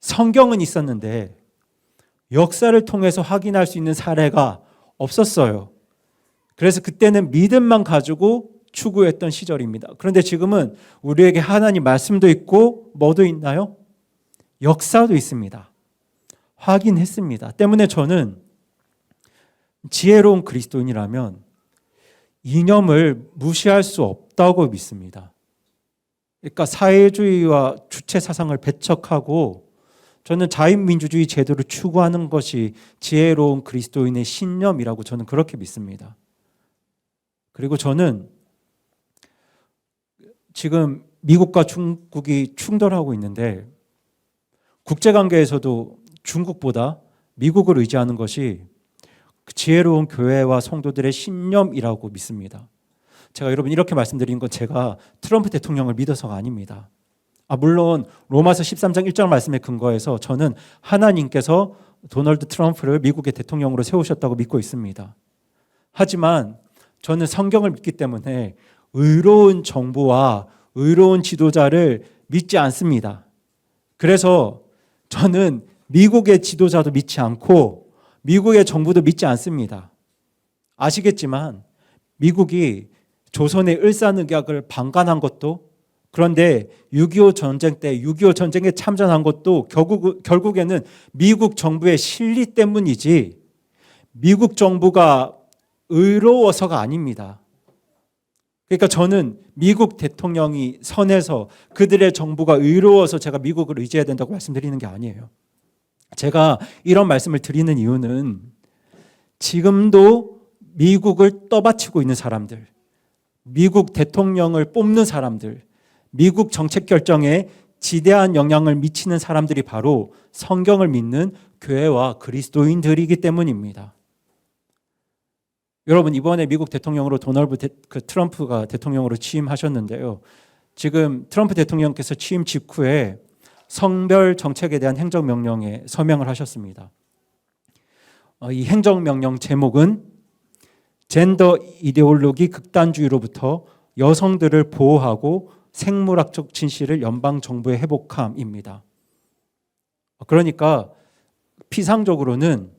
성경은 있었는데 역사를 통해서 확인할 수 있는 사례가 없었어요. 그래서 그때는 믿음만 가지고 추구했던 시절입니다. 그런데 지금은 우리에게 하나님 말씀도 있고 뭐도 있나요? 역사도 있습니다. 확인했습니다. 때문에 저는 지혜로운 그리스도인이라면 이념을 무시할 수 없다고 믿습니다. 그러니까 사회주의와 주체 사상을 배척하고 저는 자유민주주의 제도를 추구하는 것이 지혜로운 그리스도인의 신념이라고 저는 그렇게 믿습니다. 그리고 저는 지금 미국과 중국이 충돌하고 있는데 국제관계에서도 중국보다 미국을 의지하는 것이 지혜로운 교회와 성도들의 신념이라고 믿습니다. 제가 여러분 이렇게 말씀드린 건 제가 트럼프 대통령을 믿어서가 아닙니다. 물론 로마서 13장 1절 말씀에 근거해서 저는 하나님께서 도널드 트럼프를 미국의 대통령으로 세우셨다고 믿고 있습니다. 하지만 저는 성경을 믿기 때문에 의로운 정부와 의로운 지도자를 믿지 않습니다. 그래서 저는 미국의 지도자도 믿지 않고 미국의 정부도 믿지 않습니다. 아시겠지만 미국이 조선의 을사늑약을 방관한 것도 그런데 6.25 전쟁 때 6.25 전쟁에 참전한 것도 결국에는 미국 정부의 실리 때문이지 미국 정부가 의로워서가 아닙니다. 그러니까 저는 미국 대통령이 선해서 그들의 정부가 의로워서 제가 미국을 의지해야 된다고 말씀드리는 게 아니에요. 제가 이런 말씀을 드리는 이유는 지금도 미국을 떠받치고 있는 사람들, 미국 대통령을 뽑는 사람들, 미국 정책 결정에 지대한 영향을 미치는 사람들이 바로 성경을 믿는 교회와 그리스도인들이기 때문입니다. 여러분, 이번에 미국 대통령으로 트럼프가 대통령으로 취임하셨는데요. 지금 트럼프 대통령께서 취임 직후에 성별 정책에 대한 행정명령에 서명을 하셨습니다. 이 행정명령 제목은 젠더 이데올로기 극단주의로부터 여성들을 보호하고 생물학적 진실을 연방정부에 회복함입니다. 그러니까 피상적으로는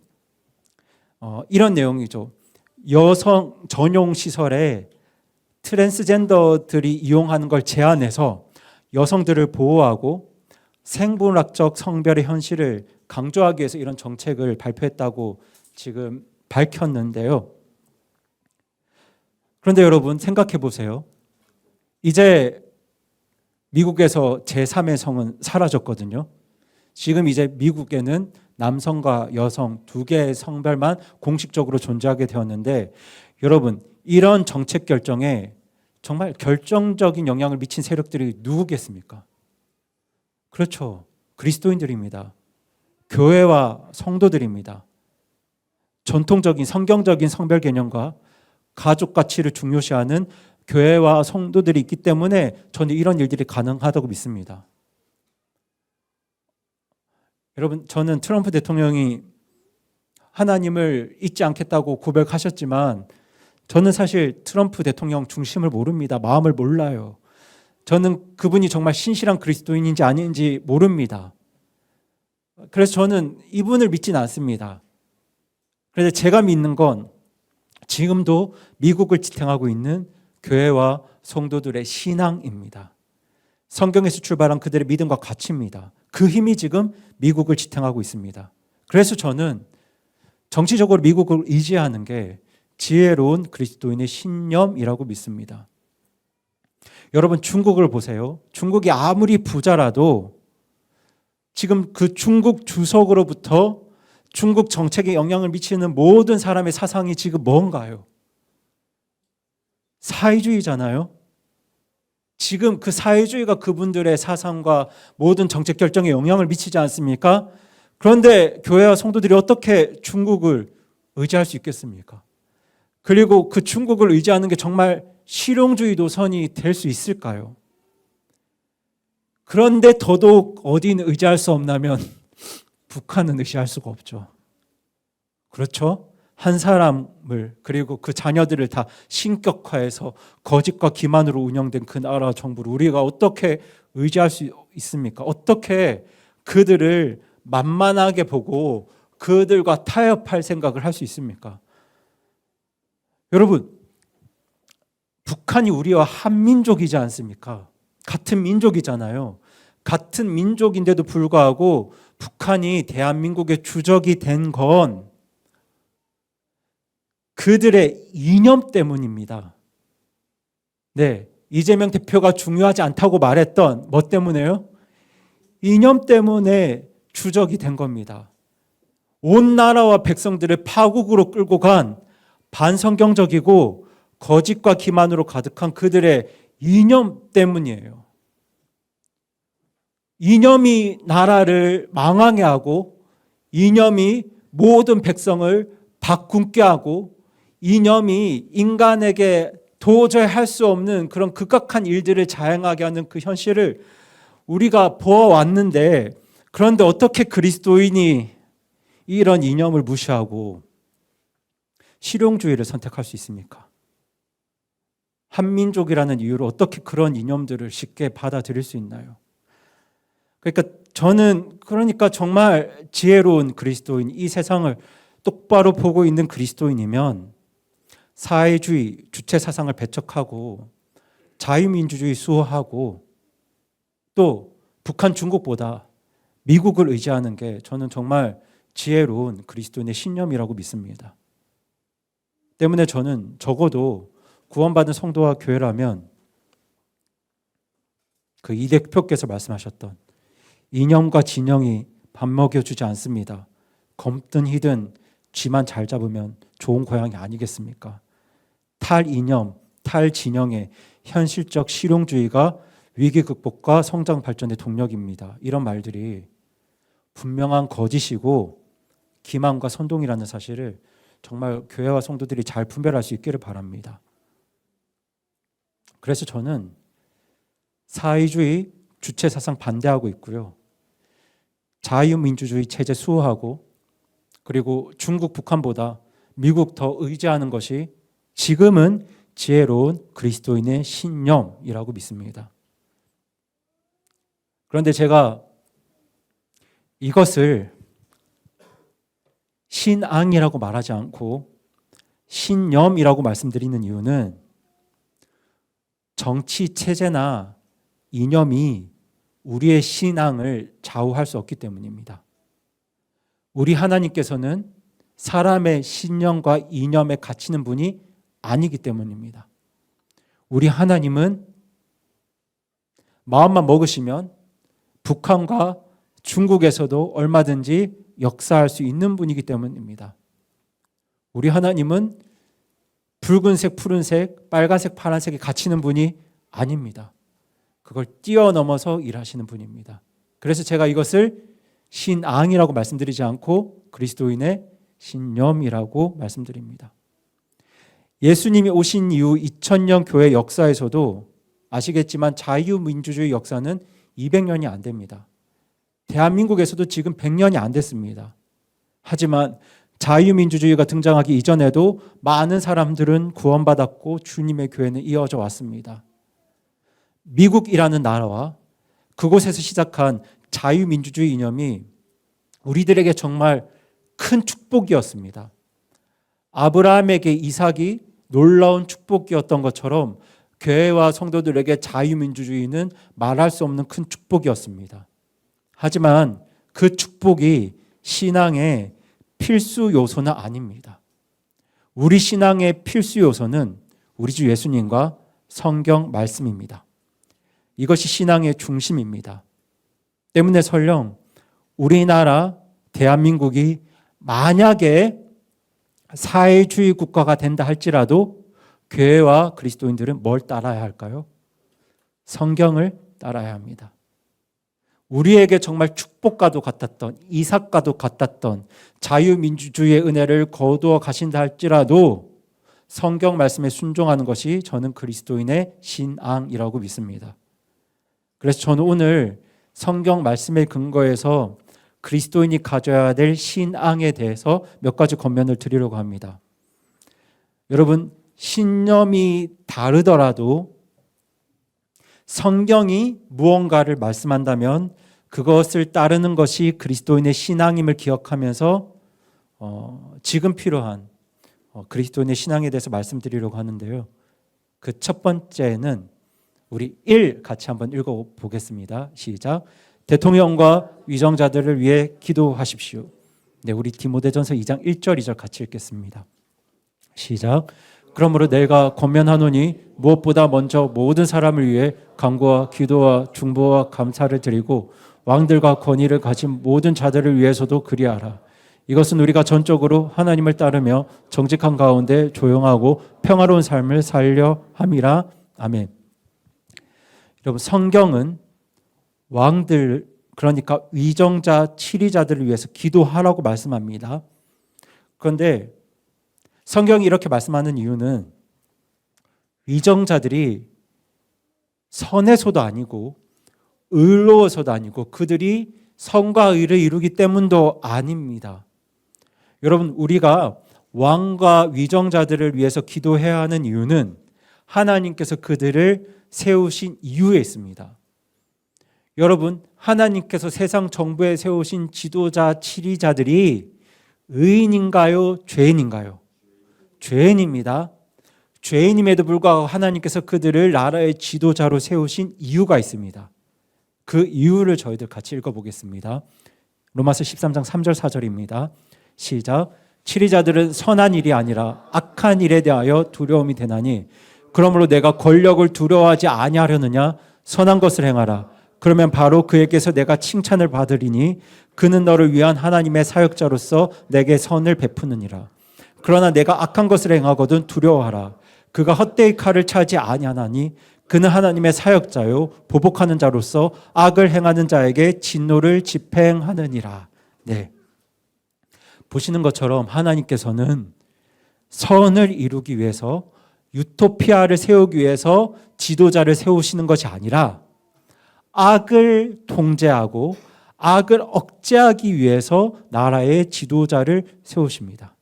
이런 내용이죠. 여성 전용 시설에 트랜스젠더들이 이용하는 걸 제한해서 여성들을 보호하고 생물학적 성별의 현실을 강조하기 위해서 이런 정책을 발표했다고 지금 밝혔는데요. 그런데 여러분 생각해 보세요. 이제 미국에서 제3의 성은 사라졌거든요. 지금 이제 미국에는 남성과 여성 두 개의 성별만 공식적으로 존재하게 되었는데, 여러분 이런 정책 결정에 정말 결정적인 영향을 미친 세력들이 누구겠습니까? 그렇죠. 그리스도인들입니다. 교회와 성도들입니다. 전통적인 성경적인 성별 개념과 가족 가치를 중요시하는 교회와 성도들이 있기 때문에 저는 이런 일들이 가능하다고 믿습니다. 여러분, 저는 트럼프 대통령이 하나님을 잊지 않겠다고 고백하셨지만 저는 사실 트럼프 대통령 중심을 모릅니다. 마음을 몰라요. 저는 그분이 정말 신실한 그리스도인인지 아닌지 모릅니다. 그래서 저는 이분을 믿지는 않습니다. 그래서 제가 믿는 건 지금도 미국을 지탱하고 있는 교회와 성도들의 신앙입니다. 성경에서 출발한 그들의 믿음과 가치입니다. 그 힘이 지금 미국을 지탱하고 있습니다. 그래서 저는 정치적으로 미국을 의지하는 게 지혜로운 그리스도인의 신념이라고 믿습니다. 여러분, 중국을 보세요. 중국이 아무리 부자라도 지금 그 중국 주석으로부터 중국 정책에 영향을 미치는 모든 사람의 사상이 지금 뭔가요? 사회주의잖아요. 지금 그 사회주의가 그분들의 사상과 모든 정책 결정에 영향을 미치지 않습니까? 그런데 교회와 성도들이 어떻게 중국을 의지할 수 있겠습니까? 그리고 그 중국을 의지하는 게 정말 실용주의 노선이 될 수 있을까요? 그런데 더더욱 어디는 의지할 수 없냐면 북한은 의지할 수가 없죠. 그렇죠? 한 사람을 그리고 그 자녀들을 다 신격화해서 거짓과 기만으로 운영된 그 나라 정부를 우리가 어떻게 의지할 수 있습니까? 어떻게 그들을 만만하게 보고 그들과 타협할 생각을 할 수 있습니까? 여러분, 북한이 우리와 한민족이지 않습니까? 같은 민족이잖아요. 같은 민족인데도 불구하고 북한이 대한민국의 주적이 된 건 그들의 이념 때문입니다. 네, 이재명 대표가 중요하지 않다고 말했던 뭐 때문에요? 이념 때문에 주적이 된 겁니다. 온 나라와 백성들을 파국으로 끌고 간 반성경적이고 거짓과 기만으로 가득한 그들의 이념 때문이에요. 이념이 나라를 망하게 하고 이념이 모든 백성을 바꿈게 하고 이념이 인간에게 도저히 할 수 없는 그런 극악한 일들을 자행하게 하는 그 현실을 우리가 보아왔는데, 그런데 어떻게 그리스도인이 이런 이념을 무시하고 실용주의를 선택할 수 있습니까? 한민족이라는 이유로 어떻게 그런 이념들을 쉽게 받아들일 수 있나요? 그러니까 저는 정말 지혜로운 그리스도인, 이 세상을 똑바로 보고 있는 그리스도인이면 사회주의, 주체 사상을 배척하고 자유민주주의 수호하고 또 북한, 중국보다 미국을 의지하는 게 저는 정말 지혜로운 그리스도인의 신념이라고 믿습니다. 때문에 저는 적어도 구원받은 성도와 교회라면 그 이 대표께서 말씀하셨던 이념과 진영이 밥 먹여주지 않습니다. 검든 희든 쥐만 잘 잡으면 좋은 고양이 아니겠습니까? 탈이념, 탈진영의 현실적 실용주의가 위기 극복과 성장 발전의 동력입니다. 이런 말들이 분명한 거짓이고 기만과 선동이라는 사실을 정말 교회와 성도들이 잘 분별할 수 있기를 바랍니다. 그래서 저는 사회주의 주체 사상 반대하고 있고요. 자유민주주의 체제 수호하고 그리고 중국, 북한보다 미국 더 의지하는 것이 지금은 지혜로운 그리스도인의 신념이라고 믿습니다. 그런데 제가 이것을 신앙이라고 말하지 않고 신념이라고 말씀드리는 이유는 정치 체제나 이념이 우리의 신앙을 좌우할 수 없기 때문입니다. 우리 하나님께서는 사람의 신념과 이념에 갇히는 분이 아니기 때문입니다. 우리 하나님은 마음만 먹으시면 북한과 중국에서도 얼마든지 역사할 수 있는 분이기 때문입니다. 우리 하나님은 붉은색, 푸른색, 빨간색, 파란색에 갇히는 분이 아닙니다. 그걸 뛰어넘어서 일하시는 분입니다. 그래서 제가 이것을 신앙이라고 말씀드리지 않고 그리스도인의 신념이라고 말씀드립니다. 예수님이 오신 이후 2000년 교회 역사에서도 아시겠지만 자유민주주의 역사는 200년이 안 됩니다. 대한민국에서도 지금 100년이 안 됐습니다. 하지만 자유민주주의가 등장하기 이전에도 많은 사람들은 구원받았고 주님의 교회는 이어져 왔습니다. 미국이라는 나라와 그곳에서 시작한 자유민주주의 이념이 우리들에게 정말 큰 축복이었습니다. 아브라함에게 이삭이 놀라운 축복이었던 것처럼 교회와 성도들에게 자유민주주의는 말할 수 없는 큰 축복이었습니다. 하지만 그 축복이 신앙의 필수 요소는 아닙니다. 우리 신앙의 필수 요소는 우리 주 예수님과 성경 말씀입니다. 이것이 신앙의 중심입니다. 때문에 설령 우리나라 대한민국이 만약에 사회주의 국가가 된다 할지라도 교회와 그리스도인들은 뭘 따라야 할까요? 성경을 따라야 합니다. 우리에게 정말 축복과도 같았던 이삭과도 같았던 자유민주주의의 은혜를 거두어 가신다 할지라도 성경 말씀에 순종하는 것이 저는 그리스도인의 신앙이라고 믿습니다. 그래서 저는 오늘 성경 말씀에 근거해서 그리스도인이 가져야 될 신앙에 대해서 몇 가지 권면을 드리려고 합니다. 여러분, 신념이 다르더라도 성경이 무언가를 말씀한다면 그것을 따르는 것이 그리스도인의 신앙임을 기억하면서 지금 필요한 그리스도인의 신앙에 대해서 말씀드리려고 하는데요. 그 첫 번째는 우리 1 같이 한번 읽어보겠습니다. 시작. 대통령과 위정자들을 위해 기도하십시오. 네, 우리 디모데전서 2장 1절 2절 같이 읽겠습니다. 시작. 그러므로 내가 권면하노니 무엇보다 먼저 모든 사람을 위해 간구와 기도와 중보와 감사를 드리고 왕들과 권위를 가진 모든 자들을 위해서도 그리하라. 이것은 우리가 전적으로 하나님을 따르며 정직한 가운데 조용하고 평화로운 삶을 살려 함이라. 아멘. 여러분, 성경은 왕들, 그러니까 위정자, 치리자들을 위해서 기도하라고 말씀합니다. 그런데 성경이 이렇게 말씀하는 이유는 위정자들이 선해서도 아니고 의로워서도 아니고 그들이 선과 의를 이루기 때문도 아닙니다. 여러분, 우리가 왕과 위정자들을 위해서 기도해야 하는 이유는 하나님께서 그들을 세우신 이유에 있습니다. 여러분, 하나님께서 세상 정부에 세우신 지도자, 치리자들이 의인인가요? 죄인인가요? 죄인입니다. 죄인임에도 불구하고 하나님께서 그들을 나라의 지도자로 세우신 이유가 있습니다. 그 이유를 저희들 같이 읽어보겠습니다. 로마서 13장 3절 4절입니다. 시작. 치리자들은 선한 일이 아니라 악한 일에 대하여 두려움이 되나니 그러므로 내가 권력을 두려워하지 아니하려느냐? 선한 것을 행하라. 그러면 바로 그에게서 내가 칭찬을 받으리니 그는 너를 위한 하나님의 사역자로서 내게 선을 베푸느니라. 그러나 내가 악한 것을 행하거든 두려워하라. 그가 헛되이 칼을 차지 아니하나니 그는 하나님의 사역자요 보복하는 자로서 악을 행하는 자에게 진노를 집행하느니라. 네, 보시는 것처럼 하나님께서는 선을 이루기 위해서 유토피아를 세우기 위해서 지도자를 세우시는 것이 아니라 악을 통제하고 악을 억제하기 위해서 나라의 지도자를 세우십니다.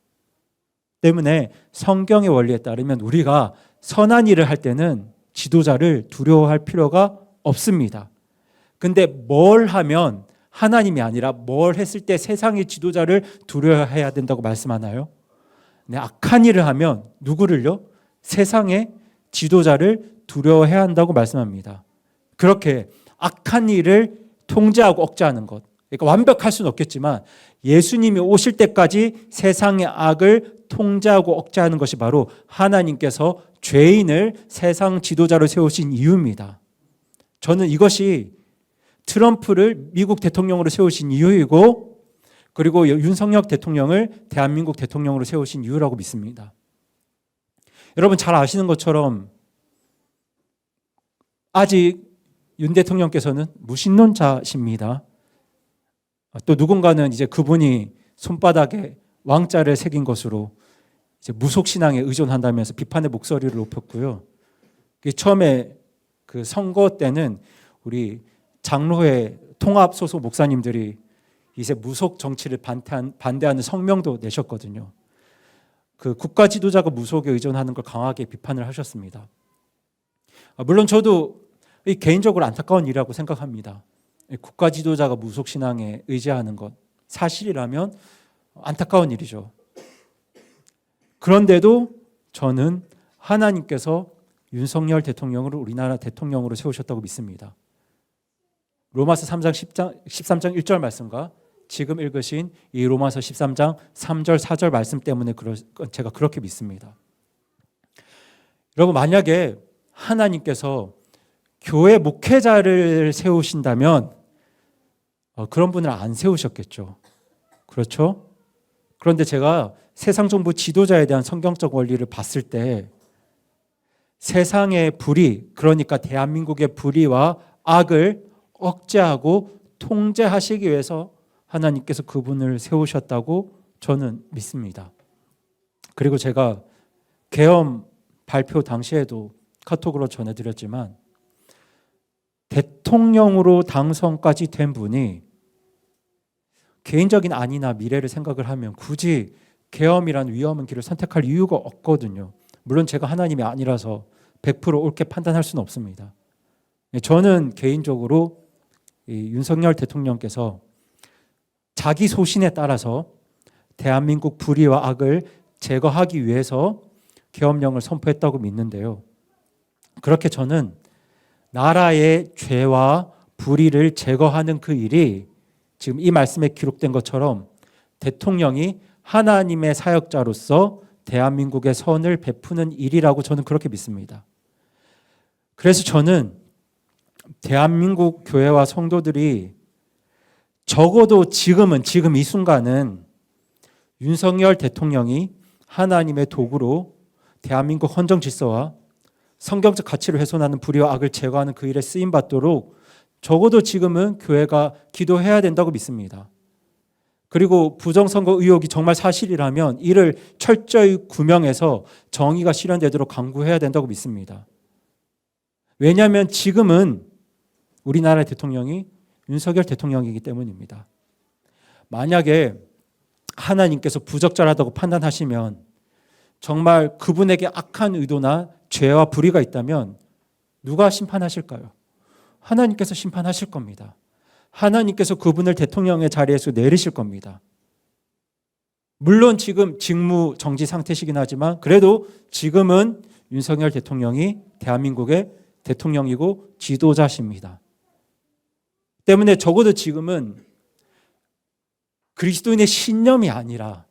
때문에 성경의 원리에 따르면 우리가 선한 일을 할 때는 지도자를 두려워할 필요가 없습니다. 근데 뭘 하면 하나님이 아니라 뭘 했을 때 세상의 지도자를 두려워해야 된다고 말씀하나요? 네, 악한 일을 하면 누구를요? 세상의 지도자를 두려워해야 한다고 말씀합니다. 그렇게 악한 일을 통제하고 억제하는 것, 그러니까 완벽할 수는 없겠지만 예수님이 오실 때까지 세상의 악을 통제하고 억제하는 것이 바로 하나님께서 죄인을 세상 지도자로 세우신 이유입니다. 저는 이것이 트럼프를 미국 대통령으로 세우신 이유이고, 그리고 윤석열 대통령을 대한민국 대통령으로 세우신 이유라고 믿습니다. 여러분 잘 아시는 것처럼 아직 윤 대통령께서는 무신론자십니다. 또 누군가는 이제 그분이 손바닥에 왕자를 새긴 것으로 이제 무속신앙에 의존한다면서 비판의 목소리를 높였고요. 처음에 그 선거 때는 우리 장로회 통합 소속 목사님들이 이제 무속 정치를 반대하는 성명도 내셨거든요. 그 국가 지도자가 무속에 의존하는 걸 강하게 비판을 하셨습니다. 물론 저도 개인적으로 안타까운 일이라고 생각합니다. 국가 지도자가 무속 신앙에 의지하는 것 사실이라면 안타까운 일이죠. 그런데도 저는 하나님께서 윤석열 대통령을 우리나라 대통령으로 세우셨다고 믿습니다. 로마서 3장 13장 1절 말씀과 지금 읽으신 이 로마서 13장 3절 4절 말씀 때문에 제가 그렇게 믿습니다. 여러분 만약에 하나님께서 교회 목회자를 세우신다면 그런 분을 안 세우셨겠죠. 그렇죠? 그런데 제가 세상 정부 지도자에 대한 성경적 원리를 봤을 때 세상의 불의, 그러니까 대한민국의 불의와 악을 억제하고 통제하시기 위해서 하나님께서 그분을 세우셨다고 저는 믿습니다. 그리고 제가 계엄 발표 당시에도 카톡으로 전해드렸지만 대통령으로 당선까지 된 분이 개인적인 안이나 미래를 생각을 하면 굳이 계엄이라는 위험한 길을 선택할 이유가 없거든요. 물론 제가 하나님이 아니라서 100% 옳게 판단할 수는 없습니다. 저는 개인적으로 이 윤석열 대통령께서 자기 소신에 따라서 대한민국 불의와 악을 제거하기 위해서 계엄령을 선포했다고 믿는데요. 그렇게 저는 나라의 죄와 불의를 제거하는 그 일이 지금 이 말씀에 기록된 것처럼 대통령이 하나님의 사역자로서 대한민국의 선을 베푸는 일이라고 저는 그렇게 믿습니다. 그래서 저는 대한민국 교회와 성도들이 적어도 지금 이 순간은 윤석열 대통령이 하나님의 도구로 대한민국 헌정 질서와 성경적 가치를 훼손하는 불의와 악을 제거하는 그 일에 쓰임 받도록 적어도 지금은 교회가 기도해야 된다고 믿습니다. 그리고 부정선거 의혹이 정말 사실이라면 이를 철저히 규명해서 정의가 실현되도록 강구해야 된다고 믿습니다. 왜냐하면 지금은 우리나라의 대통령이 윤석열 대통령이기 때문입니다. 만약에 하나님께서 부적절하다고 판단하시면 정말 그분에게 악한 의도나 죄와 불의가 있다면 누가 심판하실까요? 하나님께서 심판하실 겁니다. 하나님께서 그분을 대통령의 자리에서 내리실 겁니다. 물론 지금 직무 정지 상태시긴 하지만 그래도 지금은 윤석열 대통령이 대한민국의 대통령이고 지도자십니다. 때문에 적어도 지금은 그리스도인의 신념이 아니라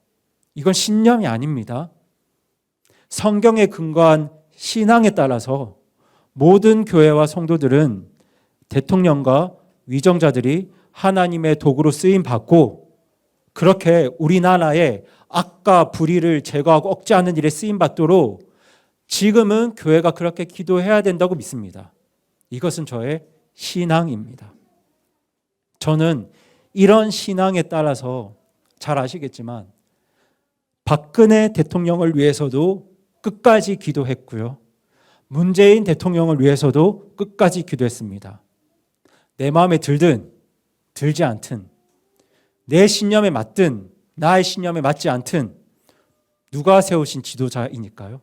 이건 신념이 아닙니다. 성경에 근거한 신앙에 따라서 모든 교회와 성도들은 대통령과 위정자들이 하나님의 도구로 쓰임 받고 그렇게 우리나라의 악과 불의를 제거하고 억제하는 일에 쓰임 받도록 지금은 교회가 그렇게 기도해야 된다고 믿습니다. 이것은 저의 신앙입니다. 저는 이런 신앙에 따라서 잘 아시겠지만 박근혜 대통령을 위해서도 끝까지 기도했고요. 문재인 대통령을 위해서도 끝까지 기도했습니다. 내 마음에 들든 들지 않든 내 신념에 맞든 나의 신념에 맞지 않든 누가 세우신 지도자이니까요.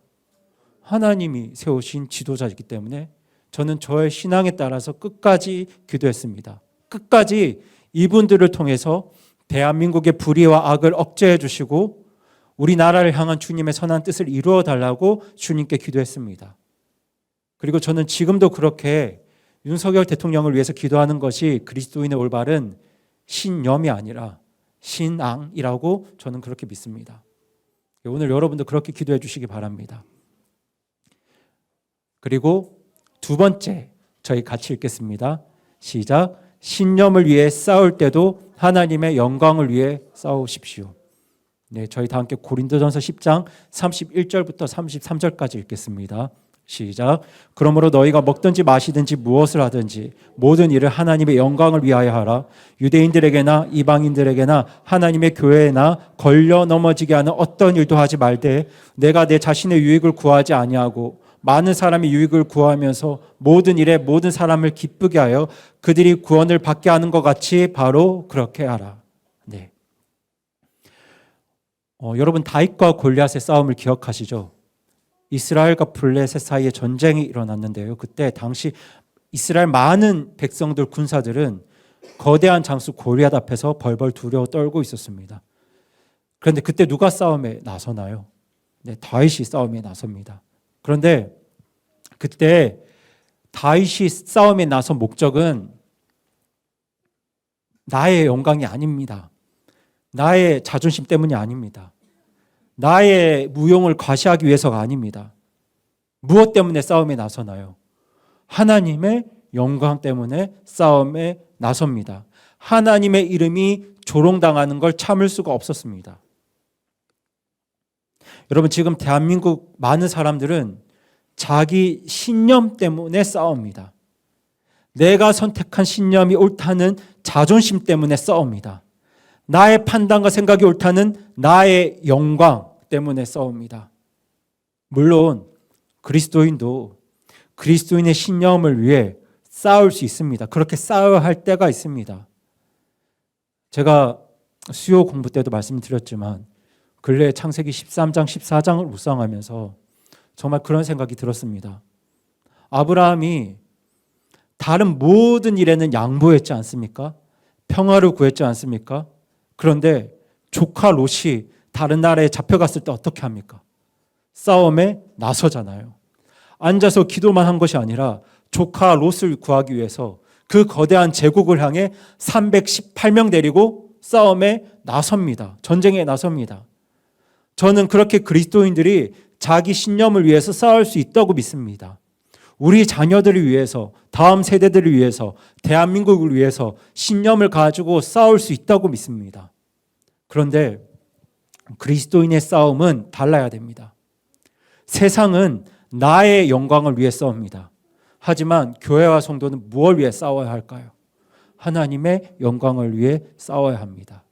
하나님이 세우신 지도자이기 때문에 저는 저의 신앙에 따라서 끝까지 기도했습니다. 끝까지 이분들을 통해서 대한민국의 불의와 악을 억제해 주시고 우리나라를 향한 주님의 선한 뜻을 이루어 달라고 주님께 기도했습니다. 그리고 저는 지금도 그렇게 윤석열 대통령을 위해서 기도하는 것이 그리스도인의 올바른 신념이 아니라 신앙이라고 저는 그렇게 믿습니다. 오늘 여러분도 그렇게 기도해 주시기 바랍니다. 그리고 두 번째, 저희 같이 읽겠습니다. 시작. 신념을 위해 싸울 때도 하나님의 영광을 위해 싸우십시오. 네, 저희 다 함께 고린도전서 10장 31절부터 33절까지 읽겠습니다. 시작. 그러므로 너희가 먹든지 마시든지 무엇을 하든지 모든 일을 하나님의 영광을 위하여 하라. 유대인들에게나 이방인들에게나 하나님의 교회나 걸려 넘어지게 하는 어떤 일도 하지 말되 내가 내 자신의 유익을 구하지 아니하고 많은 사람이 유익을 구하면서 모든 일에 모든 사람을 기쁘게 하여 그들이 구원을 받게 하는 것 같이 바로 그렇게 하라. 네. 여러분 다윗과 골리앗의 싸움을 기억하시죠? 이스라엘과 블레셋 사이에 전쟁이 일어났는데요. 그때 당시 이스라엘 많은 백성들 군사들은 거대한 장수 골리앗 앞에서 벌벌 두려워 떨고 있었습니다. 그런데 그때 누가 싸움에 나서나요? 네, 다윗이 싸움에 나섭니다. 그런데 그때 다윗이 싸움에 나선 목적은 나의 영광이 아닙니다. 나의 자존심 때문이 아닙니다. 나의 무용을 과시하기 위해서가 아닙니다. 무엇 때문에 싸움에 나서나요? 하나님의 영광 때문에 싸움에 나섭니다. 하나님의 이름이 조롱당하는 걸 참을 수가 없었습니다. 여러분 지금 대한민국 많은 사람들은 자기 신념 때문에 싸웁니다. 내가 선택한 신념이 옳다는 자존심 때문에 싸웁니다. 나의 판단과 생각이 옳다는 나의 영광 때문에 싸웁니다. 물론 그리스도인도 그리스도인의 신념을 위해 싸울 수 있습니다. 그렇게 싸워야 할 때가 있습니다. 제가 수요 공부 때도 말씀드렸지만 근래에 창세기 13장, 14장을 묵상하면서 정말 그런 생각이 들었습니다. 아브라함이 다른 모든 일에는 양보했지 않습니까? 평화를 구했지 않습니까? 그런데 조카 롯이 다른 나라에 잡혀갔을 때 어떻게 합니까? 싸움에 나서잖아요. 앉아서 기도만 한 것이 아니라 조카 롯을 구하기 위해서 그 거대한 제국을 향해 318명 데리고 싸움에 나섭니다. 전쟁에 나섭니다. 저는 그렇게 그리스도인들이 자기 신념을 위해서 싸울 수 있다고 믿습니다. 우리 자녀들을 위해서, 다음 세대들을 위해서, 대한민국을 위해서 신념을 가지고 싸울 수 있다고 믿습니다. 그런데 그리스도인의 싸움은 달라야 됩니다. 세상은 나의 영광을 위해 싸웁니다. 하지만 교회와 성도는 무엇을 위해 싸워야 할까요? 하나님의 영광을 위해 싸워야 합니다.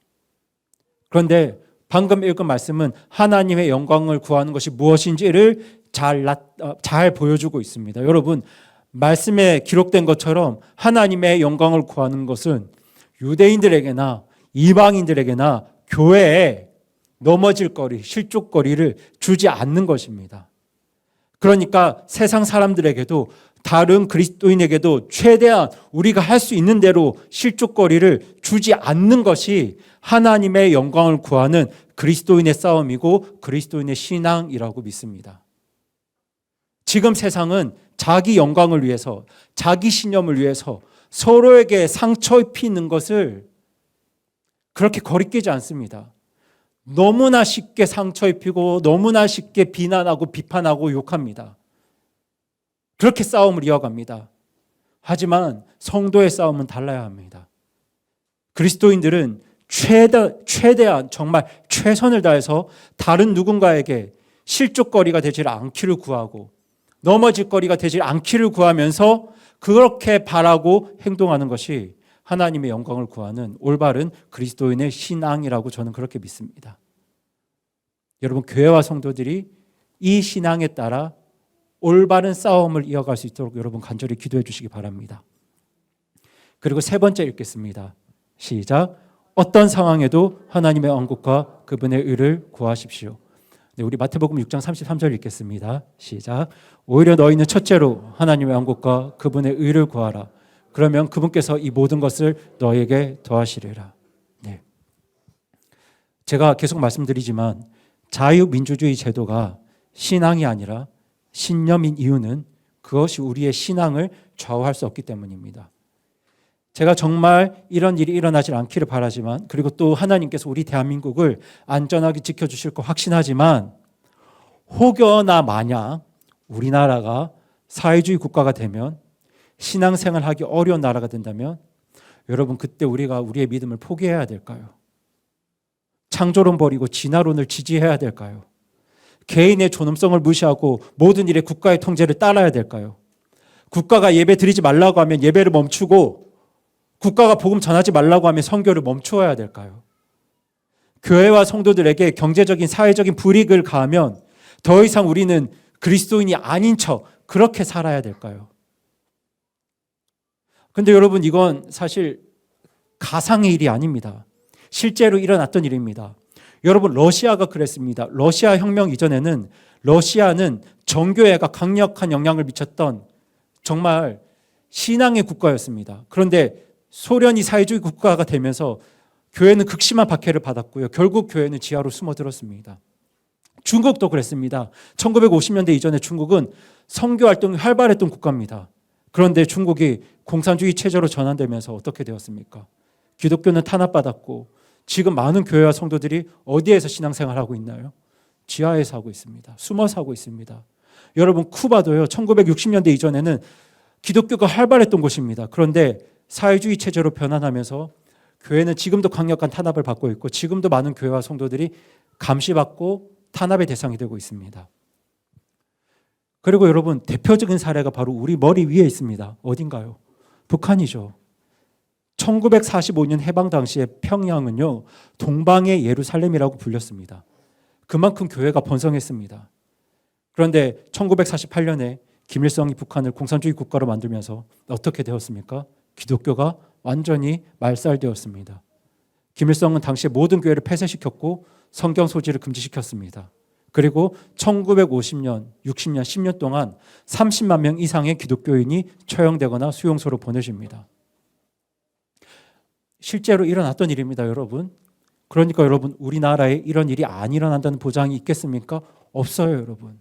그런데 방금 읽은 말씀은 하나님의 영광을 구하는 것이 무엇인지를 잘 보여주고 있습니다. 여러분, 말씀에 기록된 것처럼 하나님의 영광을 구하는 것은 유대인들에게나 이방인들에게나 교회에 넘어질 거리, 실족거리를 주지 않는 것입니다. 그러니까 세상 사람들에게도 다른 그리스도인에게도 최대한 우리가 할 수 있는 대로 실족거리를 주지 않는 것이 하나님의 영광을 구하는 그리스도인의 싸움이고 그리스도인의 신앙이라고 믿습니다. 지금 세상은 자기 영광을 위해서, 자기 신념을 위해서 서로에게 상처 입히는 것을 그렇게 거리끼지 않습니다. 너무나 쉽게 상처 입히고 너무나 쉽게 비난하고 비판하고 욕합니다. 그렇게 싸움을 이어갑니다. 하지만 성도의 싸움은 달라야 합니다. 그리스도인들은 최대한 정말 최선을 다해서 다른 누군가에게 실족거리가 되지 않기를 구하고 넘어질 거리가 되지 않기를 구하면서 그렇게 바라고 행동하는 것이 하나님의 영광을 구하는 올바른 그리스도인의 신앙이라고 저는 그렇게 믿습니다. 여러분, 교회와 성도들이 이 신앙에 따라 올바른 싸움을 이어갈 수 있도록 여러분 간절히 기도해 주시기 바랍니다. 그리고 세 번째 읽겠습니다. 시작. 어떤 상황에도 하나님의 왕국과 그분의 의를 구하십시오. 네, 우리 마태복음 6장 33절 읽겠습니다. 시작. 오히려 너희는 첫째로 하나님의 왕국과 그분의 의를 구하라. 그러면 그분께서 이 모든 것을 너에게 더하시리라. 네. 제가 계속 말씀드리지만 자유민주주의 제도가 신앙이 아니라 신념인 이유는 그것이 우리의 신앙을 좌우할 수 없기 때문입니다. 제가 정말 이런 일이 일어나지 않기를 바라지만, 그리고 또 하나님께서 우리 대한민국을 안전하게 지켜주실 거 확신하지만, 혹여나 만약 우리나라가 사회주의 국가가 되면, 신앙생활하기 어려운 나라가 된다면 여러분, 그때 우리가 우리의 믿음을 포기해야 될까요? 창조론 버리고 진화론을 지지해야 될까요? 개인의 존엄성을 무시하고 모든 일에 국가의 통제를 따라야 될까요? 국가가 예배 드리지 말라고 하면 예배를 멈추고, 국가가 복음 전하지 말라고 하면 선교를 멈추어야 될까요? 교회와 성도들에게 경제적인 사회적인 불이익을 가하면 더 이상 우리는 그리스도인이 아닌 척 그렇게 살아야 될까요? 근데 여러분, 이건 사실 가상의 일이 아닙니다. 실제로 일어났던 일입니다. 여러분, 러시아가 그랬습니다. 러시아 혁명 이전에는 러시아는 정교회가 강력한 영향을 미쳤던 정말 신앙의 국가였습니다. 그런데 소련이 사회주의 국가가 되면서 교회는 극심한 박해를 받았고요. 결국 교회는 지하로 숨어들었습니다. 중국도 그랬습니다. 1950년대 이전에 중국은 선교 활동이 활발했던 국가입니다. 그런데 중국이 공산주의 체제로 전환되면서 어떻게 되었습니까? 기독교는 탄압받았고, 지금 많은 교회와 성도들이 어디에서 신앙생활하고 있나요? 지하에서 하고 있습니다. 숨어서 하고 있습니다. 여러분, 쿠바도요, 1960년대 이전에는 기독교가 활발했던 곳입니다. 그런데 사회주의 체제로 변환하면서 교회는 지금도 강력한 탄압을 받고 있고, 지금도 많은 교회와 성도들이 감시받고 탄압의 대상이 되고 있습니다. 그리고 여러분, 대표적인 사례가 바로 우리 머리 위에 있습니다. 어딘가요? 북한이죠. 1945년 해방 당시에 평양은요, 동방의 예루살렘이라고 불렸습니다. 그만큼 교회가 번성했습니다. 그런데 1948년에 김일성이 북한을 공산주의 국가로 만들면서 어떻게 되었습니까? 기독교가 완전히 말살되었습니다. 김일성은 당시에 모든 교회를 폐쇄시켰고 성경 소지를 금지시켰습니다. 그리고 1950년, 60년, 10년 동안 30만 명 이상의 기독교인이 처형되거나 수용소로 보내집니다. 실제로 일어났던 일입니다, 여러분. 그러니까 여러분, 우리나라에 이런 일이 안 일어난다는 보장이 있겠습니까? 없어요, 여러분.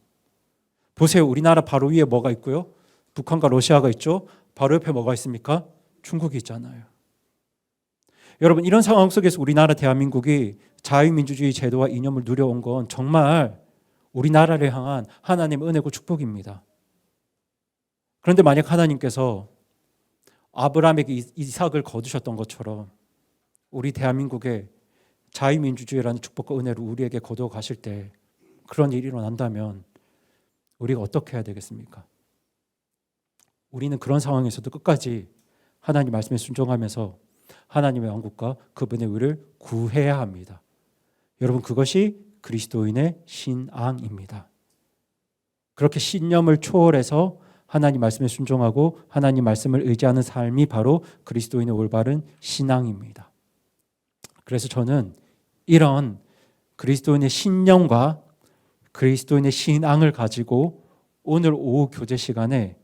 보세요. 우리나라 바로 위에 뭐가 있고요? 북한과 러시아가 있죠. 바로 옆에 뭐가 있습니까? 중국이 있잖아요. 여러분, 이런 상황 속에서 우리나라 대한민국이 자유민주주의 제도와 이념을 누려온 건 정말 우리나라를 향한 하나님의 은혜고 축복입니다. 그런데 만약 하나님께서 아브라함에게 이삭을 거두셨던 것처럼 우리 대한민국에 자유민주주의라는 축복과 은혜를 우리에게 거두어 가실 때 그런 일이 일어난다면 우리가 어떻게 해야 되겠습니까? 우리는 그런 상황에서도 끝까지 하나님 말씀에 순종하면서 하나님의 왕국과 그분의 의를 구해야 합니다. 여러분, 그것이 그리스도인의 신앙입니다. 그렇게 신념을 초월해서 하나님 말씀에 순종하고 하나님 말씀을 의지하는 삶이 바로 그리스도인의 올바른 신앙입니다. 그래서 저는 이런 그리스도인의 신념과 그리스도인의 신앙을 가지고 오늘 오후 교제 시간에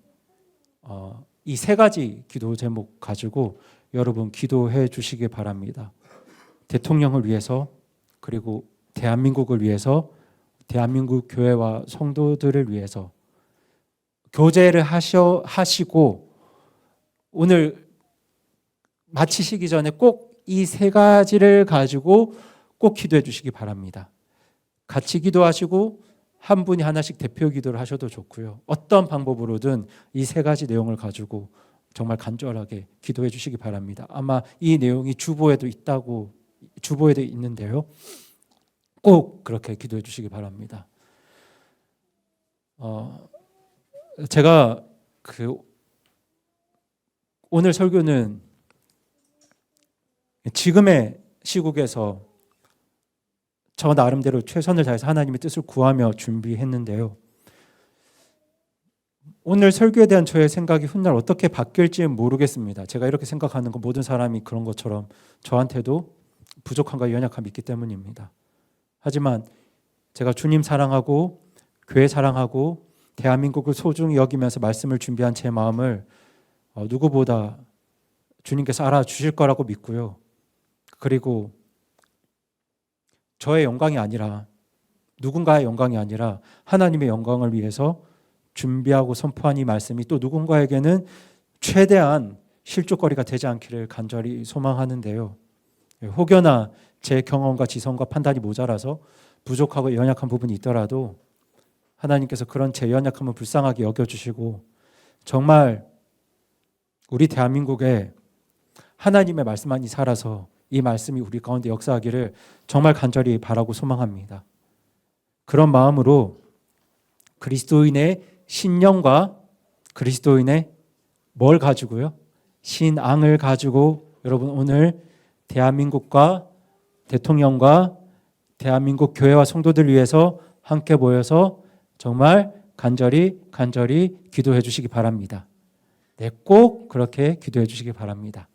이 세 가지 기도 제목 가지고 여러분 기도해 주시기 바랍니다. 대통령을 위해서, 그리고 대한민국을 위해서, 대한민국 교회와 성도들을 위해서 교제를 하시고 오늘 마치시기 전에 꼭 이 세 가지를 가지고 꼭 기도해 주시기 바랍니다. 같이 기도하시고 한 분이 하나씩 대표 기도를 하셔도 좋고요. 어떤 방법으로든 이 세 가지 내용을 가지고 정말 간절하게 기도해 주시기 바랍니다. 아마 이 내용이 주보에도 있는데요. 꼭 그렇게 기도해 주시기 바랍니다. 제가 오늘 설교는 지금의 시국에서 저 나름대로 최선을 다해서 하나님의 뜻을 구하며 준비했는데요. 오늘 설교에 대한 저의 생각이 훗날 어떻게 바뀔지는 모르겠습니다. 제가 이렇게 생각하는 건 모든 사람이 그런 것처럼 저한테도 부족함과 연약함이 있기 때문입니다. 하지만 제가 주님 사랑하고 교회 사랑하고 대한민국을 소중히 여기면서 말씀을 준비한 제 마음을 누구보다 주님께서 알아주실 거라고 믿고요. 그리고 저의 영광이 아니라, 누군가의 영광이 아니라 하나님의 영광을 위해서 준비하고 선포한 이 말씀이 또 누군가에게는 최대한 실족거리가 되지 않기를 간절히 소망하는데요. 혹여나 제 경험과 지성과 판단이 모자라서 부족하고 연약한 부분이 있더라도 하나님께서 그런 제 연약함을 불쌍하게 여겨주시고 정말 우리 대한민국에 하나님의 말씀만이 살아서 이 말씀이 우리 가운데 역사하기를 정말 간절히 바라고 소망합니다. 그런 마음으로 그리스도인의 신념과 그리스도인의 뭘 가지고요? 신앙을 가지고 여러분 오늘 대한민국과 대통령과 대한민국 교회와 성도들 위해서 함께 모여서 정말 간절히 기도해 주시기 바랍니다. 네, 꼭 그렇게 기도해 주시기 바랍니다.